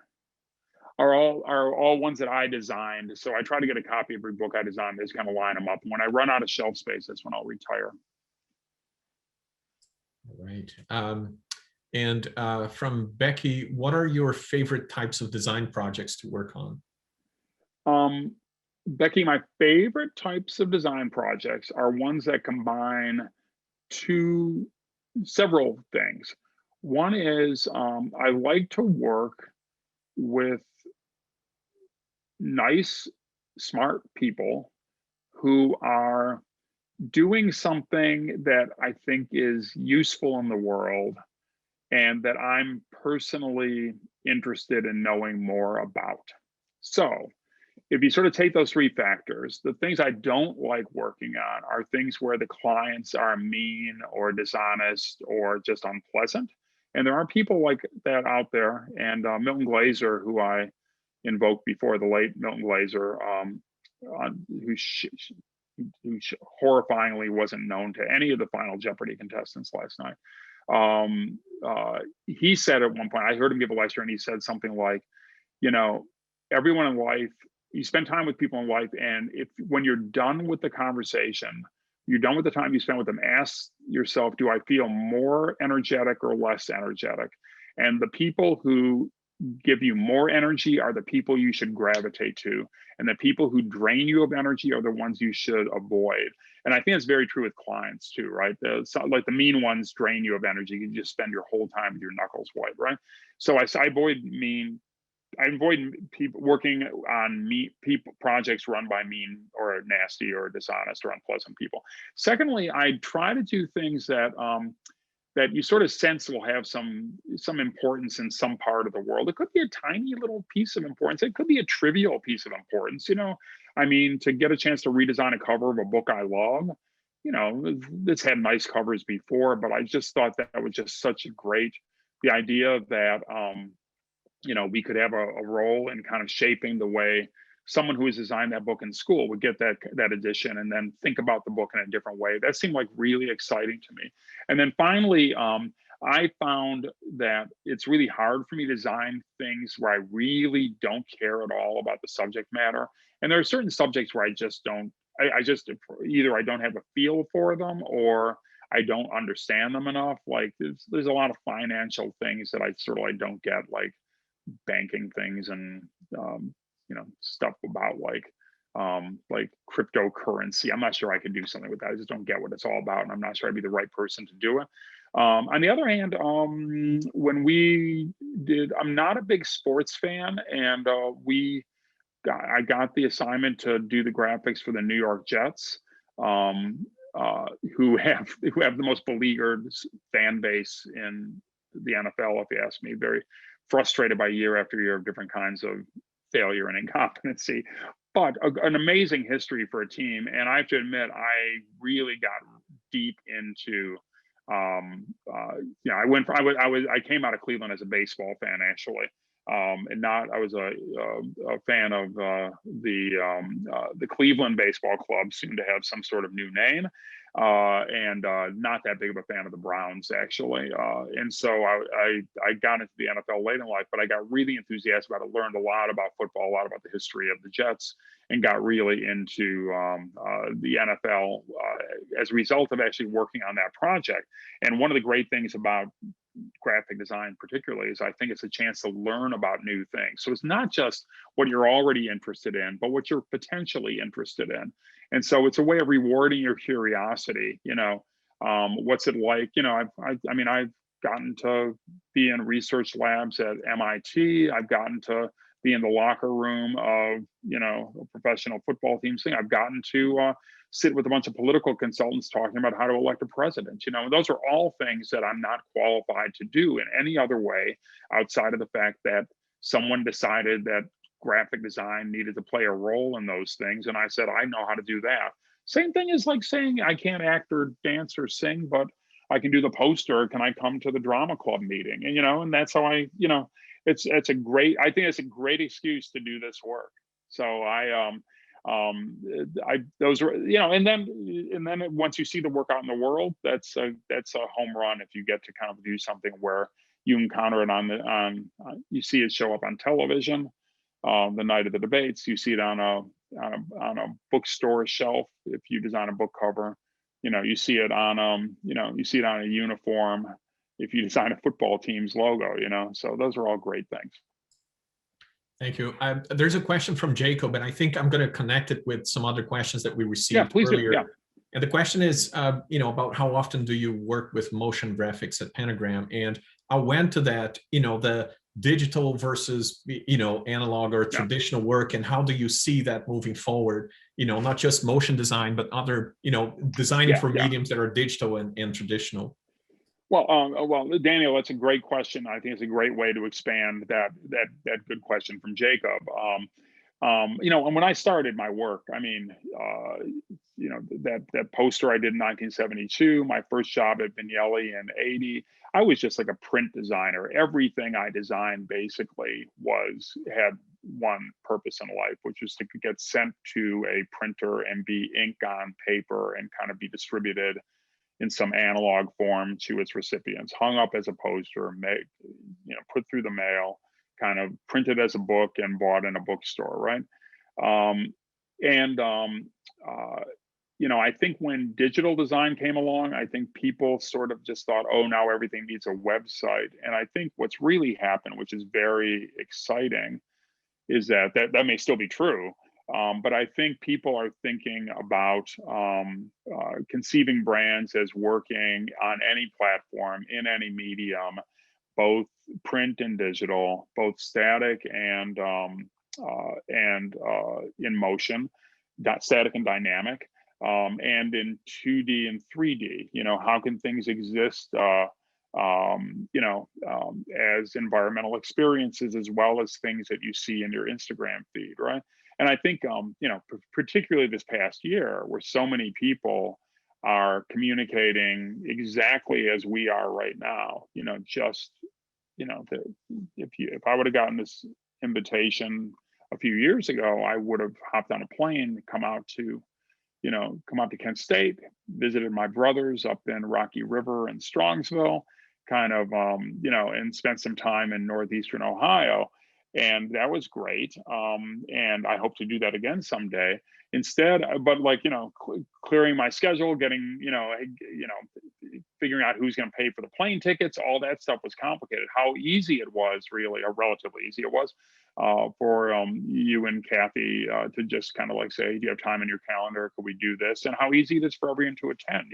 are all ones that I designed. So I try to get a copy of every book I designed, just kind of line them up. When I run out of shelf space, that's when I'll retire. All right. And from Becky, what are your favorite types of design projects to work on? Becky, my favorite types of design projects are ones that combine several things. One is I like to work with nice, smart people who are doing something that I think is useful in the world and that I'm personally interested in knowing more about. So if you sort of take those three factors, the things I don't like working on are things where the clients are mean or dishonest or just unpleasant. And there are people like that out there. And Milton Glaser, who I invoked before, the late Milton Glaser, who horrifyingly wasn't known to any of the Final Jeopardy contestants last night. He said at one point, I heard him give a lecture, and he said something like, everyone in life, you spend time with people in life, and when you're done with the conversation, you're done with the time you spend with them, ask yourself, do I feel more energetic or less energetic? And the people who give you more energy are the people you should gravitate to. And the people who drain you of energy are the ones you should avoid. And I think it's very true with clients too, right? Like the mean ones drain you of energy. You just spend your whole time with your knuckles white, right? So I avoid people working on projects run by mean or nasty or dishonest or unpleasant people. Secondly, I try to do things that you sort of sense will have some importance in some part of the world. It could be a tiny little piece of importance. It could be a trivial piece of importance. I mean, to get a chance to redesign a cover of a book I love, it's had nice covers before, but I just thought that was just such a the idea that, we could have a role in kind of shaping the way someone who has designed that book in school would get that edition and then think about the book in a different way. That seemed like really exciting to me. And then finally, I found that it's really hard for me to design things where I really don't care at all about the subject matter. And there are certain subjects where I just don't, either I don't have a feel for them or I don't understand them enough. Like there's a lot of financial things that I don't get, like banking things and stuff about like cryptocurrency. I'm not sure I could do something with that. I just don't get what it's all about, and I'm not sure I'd be the right person to do it. On the other hand, when we did, I'm not a big sports fan, and I got the assignment to do the graphics for the New York Jets, who have the most beleaguered fan base in the NFL, if you ask me. Very frustrated by year after year of different kinds of failure and incompetency, but an amazing history for a team. And I have to admit, I really got deep into, I came out of Cleveland as a baseball fan, actually. I was a fan of the Cleveland Baseball Club, soon to have some sort of new name, and not that big of a fan of the Browns, actually. And so I got into the NFL late in life, but I got really enthusiastic about it, learned a lot about football, a lot about the history of the Jets, and got really into the NFL as a result of actually working on that project. And one of the great things about graphic design particularly is I think it's a chance to learn about new things. So it's not just what you're already interested in, but what you're potentially interested in. And so it's a way of rewarding your curiosity. What's it like? I've gotten to be in research labs at MIT. I've gotten to be in the locker room of, a professional football team thing. I've gotten to sit with a bunch of political consultants talking about how to elect a president. And those are all things that I'm not qualified to do in any other way outside of the fact that someone decided that graphic design needed to play a role in those things. And I said, I know how to do that. Same thing is like saying I can't act or dance or sing, but I can do the poster. Can I come to the drama club meeting? And that's how I I think it's a great excuse to do this work. So those are, and then once you see the work out in the world, that's a home run if you get to kind of do something where you encounter it you see it show up on television the night of the debates. You see it on a bookstore shelf if you design a book cover. You see it on you see it on a uniform if you design a football team's logo. So those are all great things. Thank you. There's a question from Jacob, and I think I'm going to connect it with some other questions that we received earlier. Yeah. And the question is, about how often do you work with motion graphics at Pentagram? And I went to that, the digital versus, analog or traditional work, and how do you see that moving forward? Not just motion design, but other, designing for mediums that are digital and traditional. Well, Daniel, that's a great question. I think it's a great way to expand that good question from Jacob. And when I started my work, I mean, that poster I did in 1972, my first job at Vignelli in 80, I was just like a print designer. Everything I designed basically had one purpose in life, which was to get sent to a printer and be ink on paper and kind of be distributed in some analog form to its recipients, hung up as a poster, put through the mail, kind of printed as a book and bought in a bookstore, right? I think when digital design came along, I think people sort of just thought, oh, now everything needs a website. And I think what's really happened, which is very exciting, is that may still be true. But I think people are thinking about conceiving brands as working on any platform, in any medium, both print and digital, both static and in motion, static and dynamic, and in 2D and 3D. How can things exist as environmental experiences as well as things that you see in your Instagram feed, right? And I think, particularly this past year, where so many people are communicating exactly as we are right now, if I would have gotten this invitation a few years ago, I would have hopped on a plane, come out to Kent State, visited my brothers up in Rocky River and Strongsville, kind of, and spent some time in Northeastern Ohio. And that was great. And I hope to do that again someday. Instead, but clearing my schedule, getting, figuring out who's going to pay for the plane tickets, all that stuff was complicated. How easy it was, really, or relatively easy it was for you and Kathy to just kind of say, do you have time in your calendar? Could we do this? And how easy it is for everyone to attend,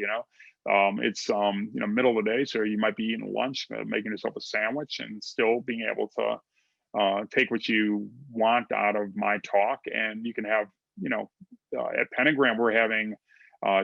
it's middle of the day, so you might be eating lunch, making yourself a sandwich, and still being able to take what you want out of my talk. And you can have, at Pentagram, we're having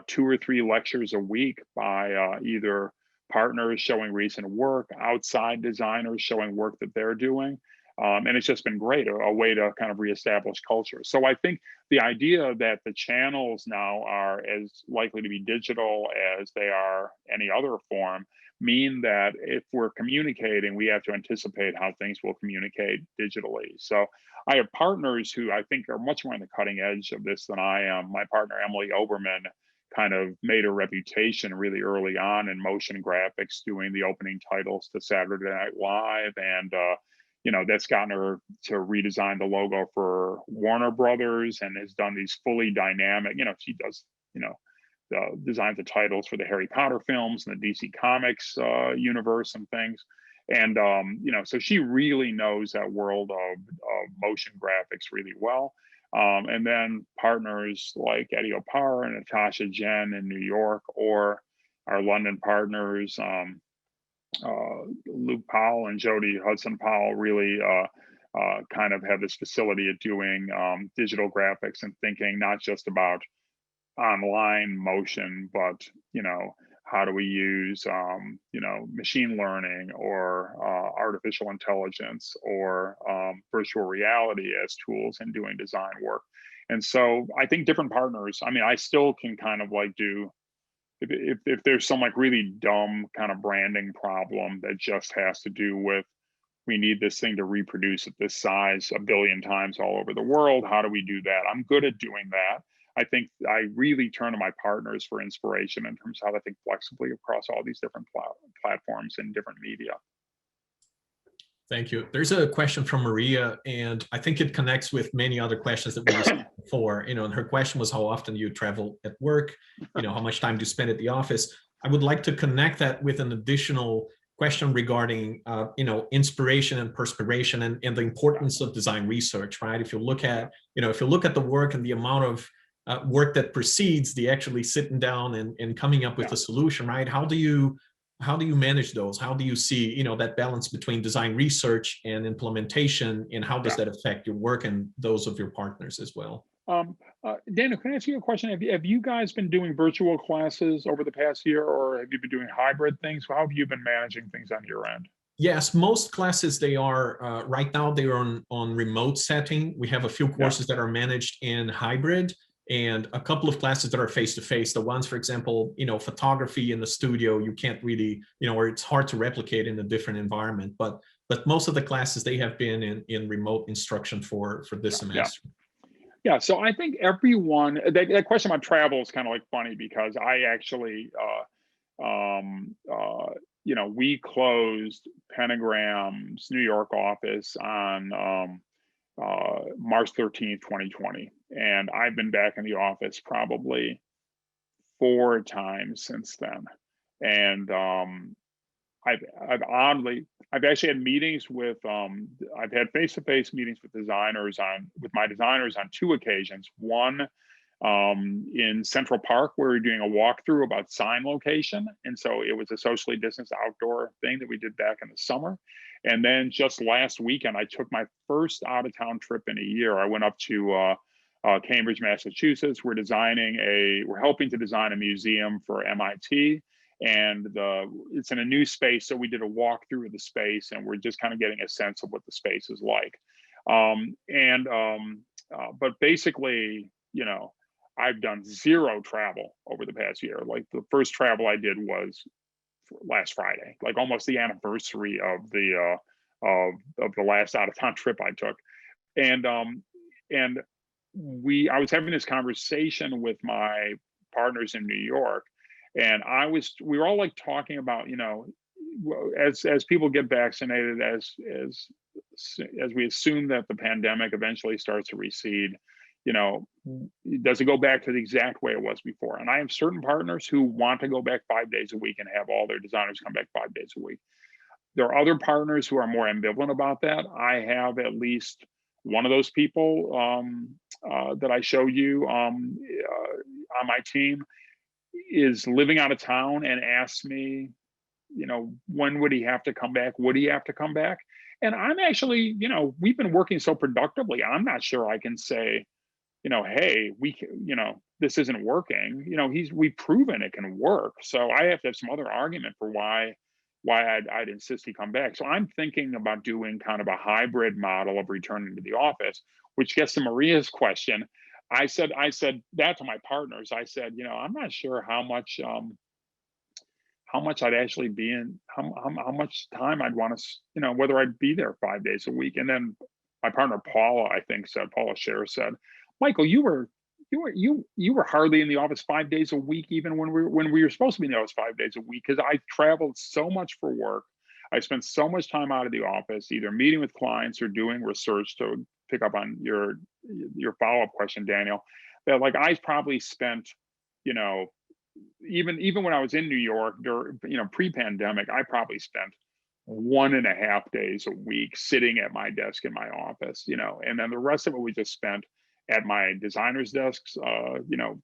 2 or 3 lectures a week by either partners showing recent work, outside designers showing work that they're doing. And it's just been great, a way to kind of reestablish culture. So I think the idea that the channels now are as likely to be digital as they are any other form mean that if we're communicating, we have to anticipate how things will communicate digitally. So I have partners who I think are much more on the cutting edge of this than I am. My partner, Emily Oberman, kind of made a reputation really early on in motion graphics, doing the opening titles to Saturday Night Live. And, that's gotten her to redesign the logo for Warner Brothers, and has done these fully dynamic, she does, designs the titles for the Harry Potter films and the DC Comics universe and things. And, so she really knows that world of motion graphics really well. And then partners like Eddie Opara and Natasha Jen in New York, or our London partners, Luke Powell and Jody Hudson Powell, really kind of have this facility at doing digital graphics and thinking not just about online motion, but how do we use machine learning or artificial intelligence or virtual reality as tools in doing design work. And so I think different partners, I mean, I still can kind of like do, if there's some like really dumb kind of branding problem that just has to do with, we need this thing to reproduce at this size 1 billion times all over the world, how do we do that? I'm good at doing that. I think I really turn to my partners for inspiration in terms of how to think flexibly across all these different platforms and different media. Thank you. There's a question from Maria, and I think it connects with many other questions that we received before. And her question was how often you travel at work, how much time do you spend at the office? I would like to connect that with an additional question regarding, inspiration and perspiration and the importance of design research, right? If you look at, the work and the amount of work that precedes the actually sitting down and coming up with a solution, right? How do you manage those? How do you see, that balance between design research and implementation, and how does that affect your work and those of your partners as well? Daniel, can I ask you a question? Have you guys been doing virtual classes over the past year, or have you been doing hybrid things? How have you been managing things on your end? Yes, most classes, they are, right now, they are on remote setting. We have a few courses that are managed in hybrid, and a couple of classes that are face-to-face. The ones, for example, photography in the studio, you can't really, or it's hard to replicate in a different environment. But most of the classes, they have been in remote instruction for this semester. Yeah, so I think everyone, that question about travel is kind of like funny, because I actually, we closed Pentagram's New York office on March 13th, 2020. And I've been back in the office probably 4 times since then. And I've actually had meetings with, I've had face-to-face meetings with my designers on 2 occasions. One in Central Park, where we were doing a walkthrough about sign location. And so it was a socially distanced outdoor thing that we did back in the summer. And then just last weekend, I took my first out-of-town trip in a year. I went up to Cambridge, Massachusetts. We're helping to design a museum for MIT. And it's in a new space, so we did a walkthrough of the space, and we're just kind of getting a sense of what the space is like. But basically, I've done 0 travel over the past year. Like the first travel I did was last Friday, like almost the anniversary of the last out-of-town trip I took. And I was having this conversation with my partners in New York. And we were all like talking about, as people get vaccinated, as we assume that the pandemic eventually starts to recede, does it go back to the exact way it was before? And I have certain partners who want to go back 5 days a week and have all their designers come back 5 days a week. There are other partners who are more ambivalent about that. I have at least one of those people that I showed you on my team is living out of town and asked me, when would he have to come back? Would he have to come back? And I'm actually, we've been working so productively. I'm not sure I can say, hey, this isn't working. We've proven it can work. So I have to have some other argument for why I'd insist he come back. So I'm thinking about doing kind of a hybrid model of returning to the office, which gets to Maria's question. I said that to my partners. I said, I'm not sure how much I'd actually be in, how much time I'd want to, whether I'd be there 5 days a week. And then my partner Paula, Paula Scher said, Michael, you were hardly in the office 5 days a week, even when we were supposed to be in the office 5 days a week, because I traveled so much for work. I spent so much time out of the office, either meeting with clients or doing research, to pick up on your follow-up question, Daniel, that like I probably spent, even when I was in New York, pre-pandemic, I probably spent 1.5 days a week sitting at my desk in my office, and then the rest of it we just spent at my designers' desks,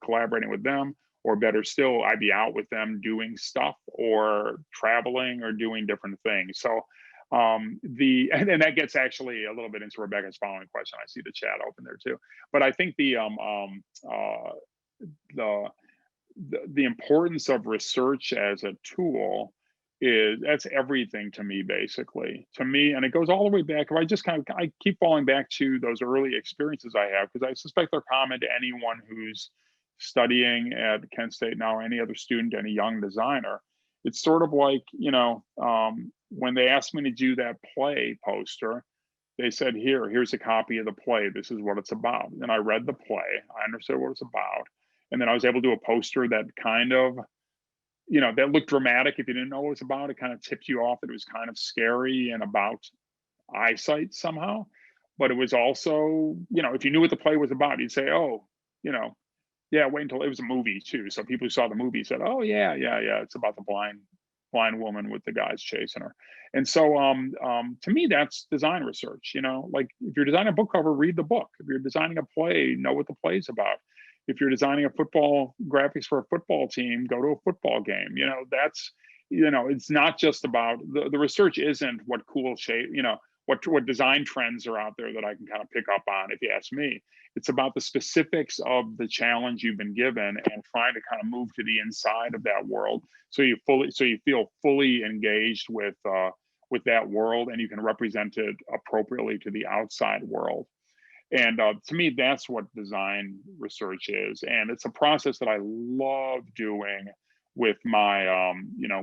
collaborating with them, or better still, I'd be out with them doing stuff or traveling or doing different things. So And that gets actually a little bit into Rebecca's following question. I see the chat open there too, but I think the importance of research as a tool that's everything to me, basically, to me. And it goes all the way back. I keep falling back to those early experiences I have, because I suspect they're common to anyone who's studying at Kent State now, or any other student, any young designer. It's sort of like, when they asked me to do that play poster, they said, here's a copy of the play. This is what it's about. And I read the play. I understood what it's about. And then I was able to do a poster that kind of, that looked dramatic. If you didn't know what it was about, it kind of tipped you off that it was kind of scary and about eyesight somehow. But it was also, if you knew what the play was about, you'd say, oh, yeah, wait until it was a movie too. So people who saw the movie said, oh yeah, it's about the blind woman with the guys chasing her. And so to me, that's design research. Like, if you're designing a book cover, read the book. If you're designing a play, know what the play's about. If you're designing a football graphics for a football team, go to a football game. That's, it's not just about the research isn't what cool shape, what design trends are out there that I can kind of pick up on, if you ask me. It's about the specifics of the challenge you've been given and trying to kind of move to the inside of that world, so you feel fully engaged with that world, and you can represent it appropriately to the outside world. And to me, that's what design research is. And it's a process that I love doing with my,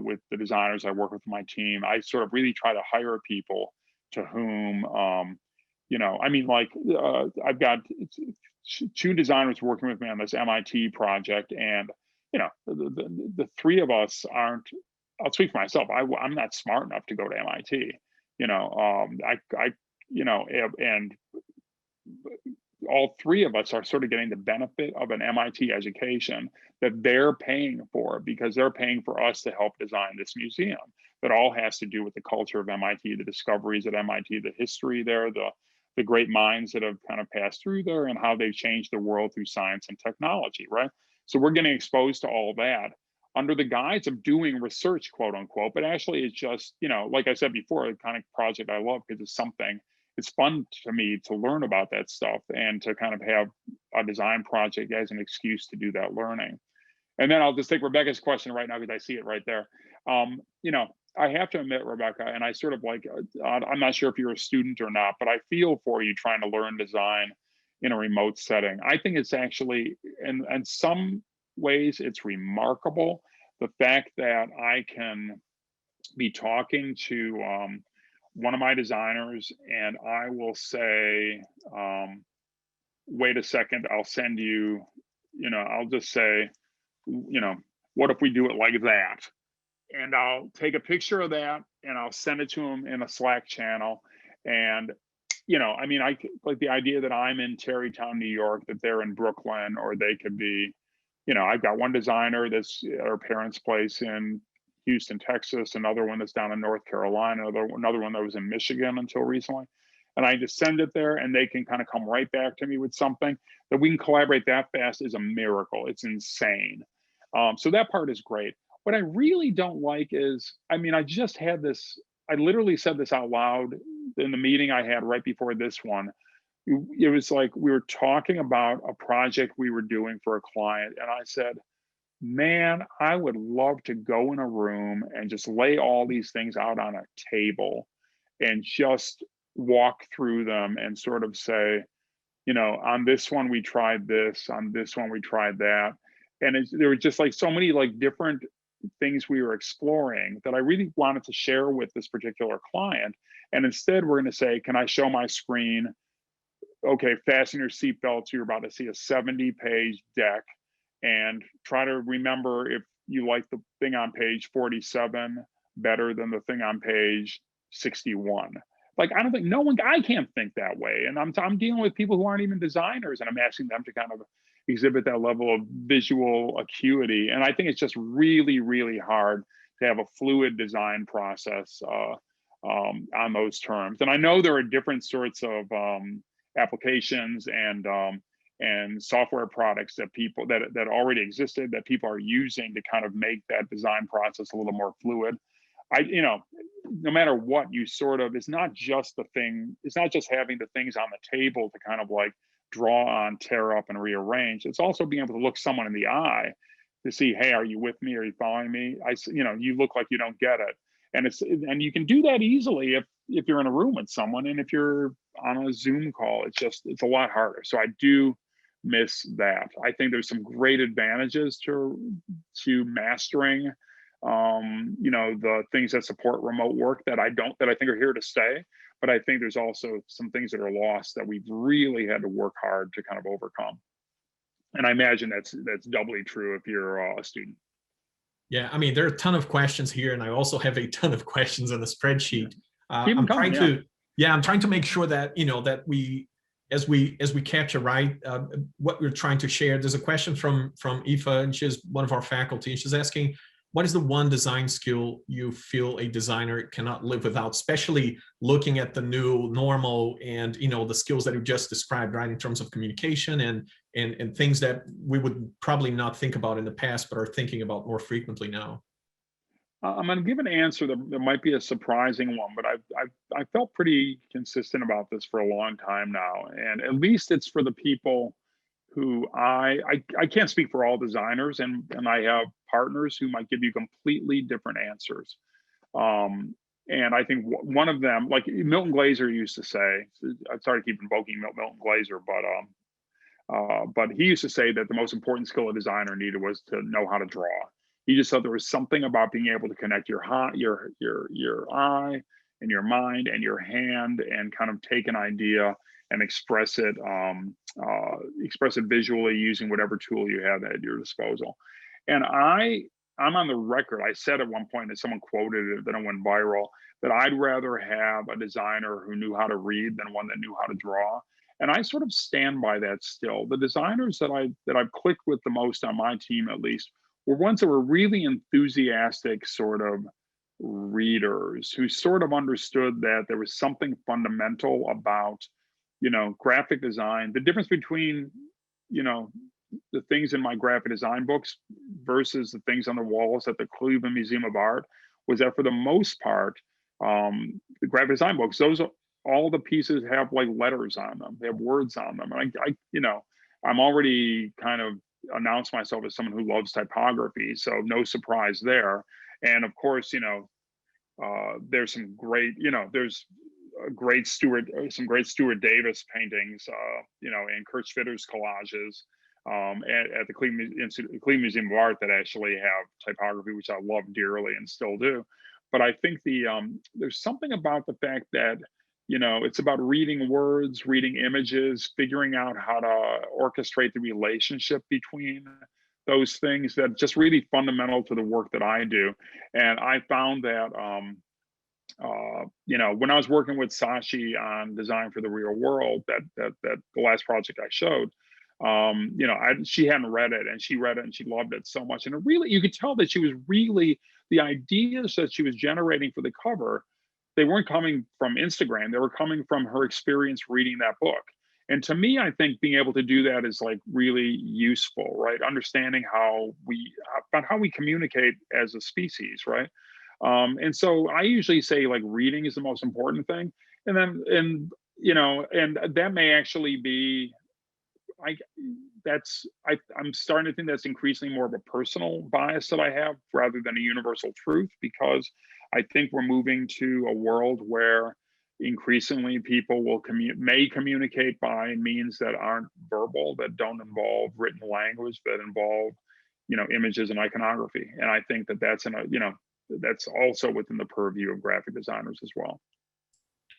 with the designers I work with my team. I sort of really try to hire people to whom, I've got 2 designers working with me on this MIT project. And, the 3 of us aren't, I'll speak for myself, I'm not smart enough to go to MIT, and all 3 of us are sort of getting the benefit of an MIT education that they're paying for, because they're paying for us to help design this museum that all has to do with the culture of MIT, the discoveries at MIT, the history there, the great minds that have kind of passed through there, and how they've changed the world through science and technology, right? So we're getting exposed to all that under the guise of doing research, quote unquote. But actually, it's just, like I said before, the kind of project I love, because it's fun to me to learn about that stuff and to kind of have a design project as an excuse to do that learning. And then I'll just take Rebecca's question right now, because I see it right there. I have to admit, Rebecca, and I sort of like, I'm not sure if you're a student or not, but I feel for you trying to learn design in a remote setting. I think it's actually, in some ways, it's remarkable, the fact that I can be talking to one of my designers, and I will say, wait a second, I'll send you, I'll just say, what if we do it like that? And I'll take a picture of that and I'll send it to him in a Slack channel. And, I like the idea that I'm in Tarrytown, New York, that they're in Brooklyn, or they could be, I've got one designer that's at our parents' place in Houston, Texas, another one that's down in North Carolina, another one that was in Michigan until recently. And I just send it there, and they can kind of come right back to me with something. That we can collaborate that fast is a miracle. It's insane. So that part is great. What I really don't like is, I literally said this out loud in the meeting I had right before this one. It was like we were talking about a project we were doing for a client, and I said, man, I would love to go in a room and just lay all these things out on a table and just walk through them and sort of say, on this one we tried this, on this one we tried that. And there were just like so many like different things we were exploring that I really wanted to share with this particular client. And instead we're going to say, can I show my screen? Okay, fasten your seatbelts. You're about to see a 70-page deck, and try to remember if you like the thing on page 47 better than the thing on page 61. Like, I can't think that way. And I'm dealing with people who aren't even designers, and I'm asking them to kind of exhibit that level of visual acuity. And I think it's just really, really hard to have a fluid design process on those terms. And I know there are different sorts of applications and software products that people that already existed that people are using to kind of make that design process a little more fluid. no matter what, you sort of, it's not just having the things on the table to kind of like draw on, tear up, and rearrange. It's also being able to look someone in the eye to see, hey, are you with me? Are you following me? You look like you don't get it. And you can do that easily if you're in a room with someone, and if you're on a Zoom call, it's a lot harder. So I do miss that. I think there's some great advantages to mastering the things that support remote work that I think are here to stay. But I think there's also some things that are lost that we've really had to work hard to kind of overcome. And I imagine that's doubly true if you're a student. Yeah, I mean, there are a ton of questions here, and I also have a ton of questions on the spreadsheet. I'm trying to make sure that that we, as we capture what we're trying to share. There's a question from Aoife, and she's one of our faculty, and she's asking, what is the one design skill you feel a designer cannot live without, especially looking at the new normal and the skills that you just described, right, in terms of communication and things that we would probably not think about in the past, but are thinking about more frequently now? I'm going to give an answer that might be a surprising one, but I felt pretty consistent about this for a long time now, and at least it's for the people who I can't speak for all designers, and I have partners who might give you completely different answers. And I think one of them, like Milton Glaser used to say, I'm sorry to keep invoking Milton Glaser, but he used to say that the most important skill a designer needed was to know how to draw. He just thought there was something about being able to connect your eye and your mind and your hand and kind of take an idea and express it visually using whatever tool you have at your disposal. And I'm on the record, I said at one point, and someone quoted it, then it went viral, that I'd rather have a designer who knew how to read than one that knew how to draw. And I sort of stand by that still. The designers that I've clicked with the most on my team, at least, were ones that were really enthusiastic sort of readers who sort of understood that there was something fundamental about graphic design. The difference between the things in my graphic design books versus the things on the walls at the Cleveland Museum of Art was that for the most part, the graphic design books, all the pieces have like letters on them, they have words on them. And I'm already kind of announced myself as someone who loves typography, so no surprise there. And of course, there's some great, there's some great Stuart Davis paintings, and Kurt Schwitter's collages at the Cleveland Museum of Art that actually have typography, which I love dearly and still do. But I think there's something about the fact that it's about reading words, reading images, figuring out how to orchestrate the relationship between those things that just really fundamental to the work that I do. And I found that when I was working with Sashi on Design for the Real World, that the last project I showed, she hadn't read it, and she read it and she loved it so much. And you could tell that she was really, the ideas that she was generating for the cover, they weren't coming from Instagram. They were coming from her experience reading that book. And to me, I think being able to do that is like really useful, right? Understanding how we communicate as a species, right? And so I usually say like reading is the most important thing. And then, and that may actually be, I'm starting to think that's increasingly more of a personal bias that I have rather than a universal truth, because I think we're moving to a world where increasingly people may communicate by means that aren't verbal, that don't involve written language, that involve, images and iconography. And I think that's that's also within the purview of graphic designers as well.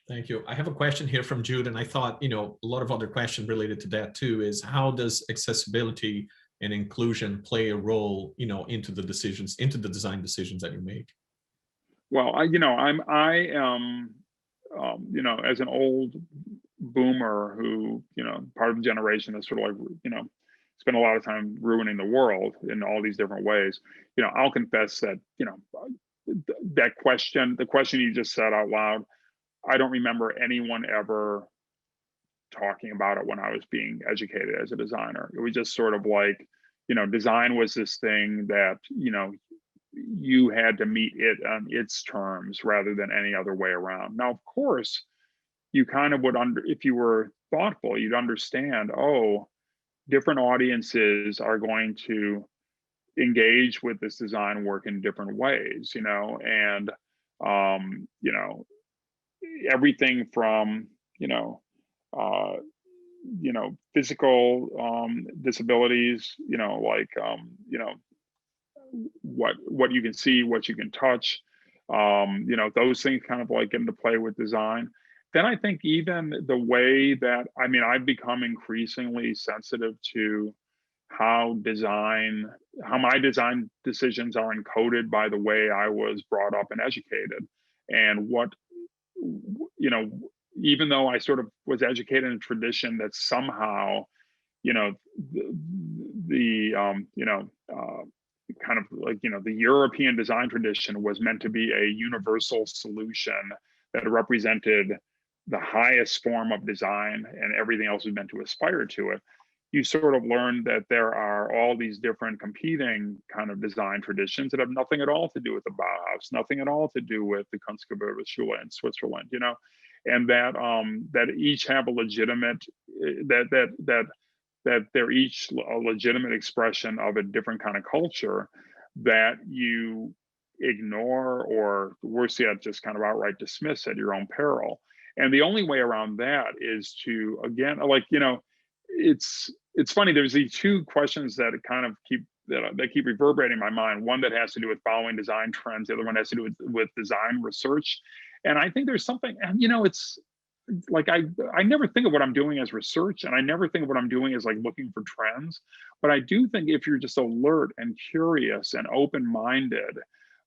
Thank you. I have a question here from Jude, and I thought, a lot of other questions related to that too, is how does accessibility and inclusion play a role, into the design decisions that you make? Well, I am, as an old boomer who, part of the generation that's sort of like, spent a lot of time ruining the world in all these different ways. I'll confess that, the question you just said out loud, I don't remember anyone ever talking about it when I was being educated as a designer. It was just sort of like, design was this thing that, you had to meet it on its terms rather than any other way around. Now, of course, you kind of would if you were thoughtful, you'd understand, oh, different audiences are going to engage with this design work in different ways, and everything from uh, physical disabilities, like what you can see, what you can touch, those things kind of like into play with design. Then I think even the way that, I've become increasingly sensitive to how my design decisions are encoded by the way I was brought up and educated. And what, even though I sort of was educated in a tradition that somehow, kind of like, the European design tradition was meant to be a universal solution that represented the highest form of design and everything else was meant to aspire to it. You sort of learn that there are all these different competing kind of design traditions that have nothing at all to do with the Bauhaus, nothing at all to do with the Kunstgewerbeschule in Switzerland, and that each have a legitimate, that they're each a legitimate expression of a different kind of culture that you ignore, or worse yet, just kind of outright dismiss at your own peril. And the only way around that is to, again, it's funny, there's these two questions that kind of keep reverberating in my mind. One that has to do with following design trends, the other one has to do with design research. And I think there's something, it's like I never think of what I'm doing as research, and I never think of what I'm doing as like looking for trends. But I do think if you're just alert and curious and open-minded,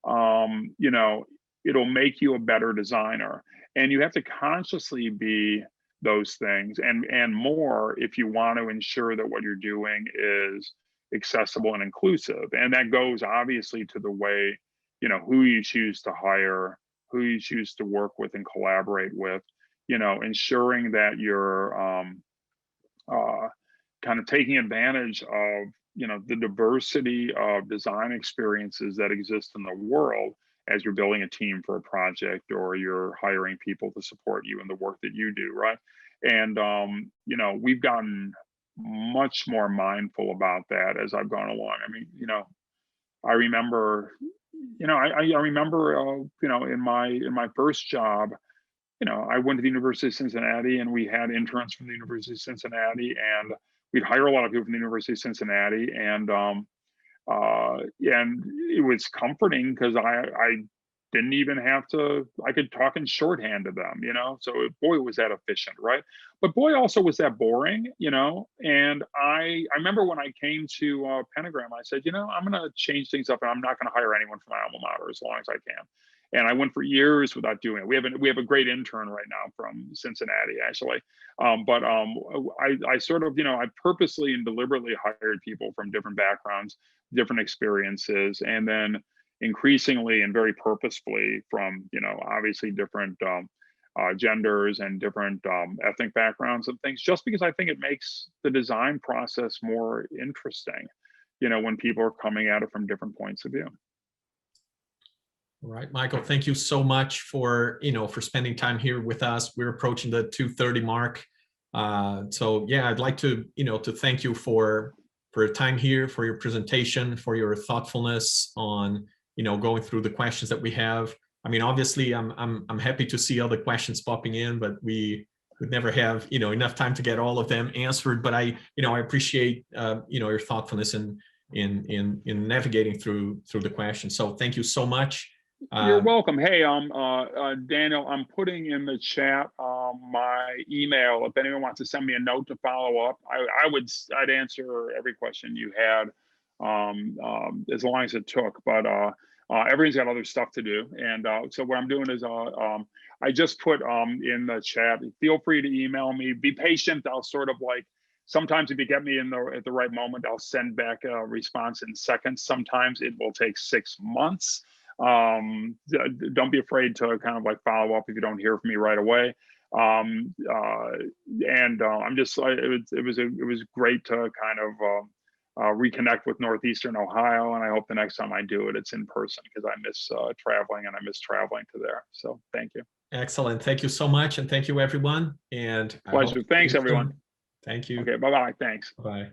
it'll make you a better designer. And you have to consciously be those things and more if you want to ensure that what you're doing is accessible and inclusive. And that goes obviously to the way, who you choose to hire, who you choose to work with and collaborate with, ensuring that you're kind of taking advantage of, the diversity of design experiences that exist in the world as you're building a team for a project or you're hiring people to support you in the work that you do, right? And, we've gotten much more mindful about that as I've gone along. I remember, I remember, in my first job, I went to the University of Cincinnati and we had interns from the University of Cincinnati, and we'd hire a lot of people from the University of Cincinnati, and it was comforting because I didn't even have to, I could talk in shorthand to them, so boy, was that efficient, right? But boy, also was that boring, and I remember when I came to Pentagram, I said, I'm going to change things up and I'm not going to hire anyone from my alma mater as long as I can. And I went for years without doing it. We have a great intern right now from Cincinnati, actually. I sort of, I purposely and deliberately hired people from different backgrounds, different experiences, and then increasingly and very purposefully from, obviously different genders and different ethnic backgrounds and things, just because I think it makes the design process more interesting, when people are coming at it from different points of view. All right, Michael, thank you so much for, for spending time here with us. We're approaching the 2:30 mark. So yeah, I'd like to, to thank you for your time here, for your presentation, for your thoughtfulness on, going through the questions that we have. Obviously I'm happy to see other questions popping in, but we would never have, enough time to get all of them answered. But I appreciate, your thoughtfulness in navigating through the questions. So thank you so much. You're welcome. Hey, Daniel, I'm putting in the chat my email. If anyone wants to send me a note to follow up, I'd answer every question you had, as long as it took. But everyone's got other stuff to do, and so what I'm doing is I just put in the chat. Feel free to email me. Be patient. I'll sort of like, sometimes if you get me at the right moment, I'll send back a response in seconds. Sometimes it will take 6 months. Don't be afraid to kind of like follow up if you don't hear from me right away. I'm just, it was great to kind of reconnect with Northeastern Ohio. And I hope the next time I do it, it's in person, because I miss traveling, and I miss traveling to there. So thank you. Excellent. Thank you so much. And thank you, everyone. And I hope Pleasure. Thanks, to see you soon. everyone. Thank you. Okay. Bye-bye. Thanks. Bye.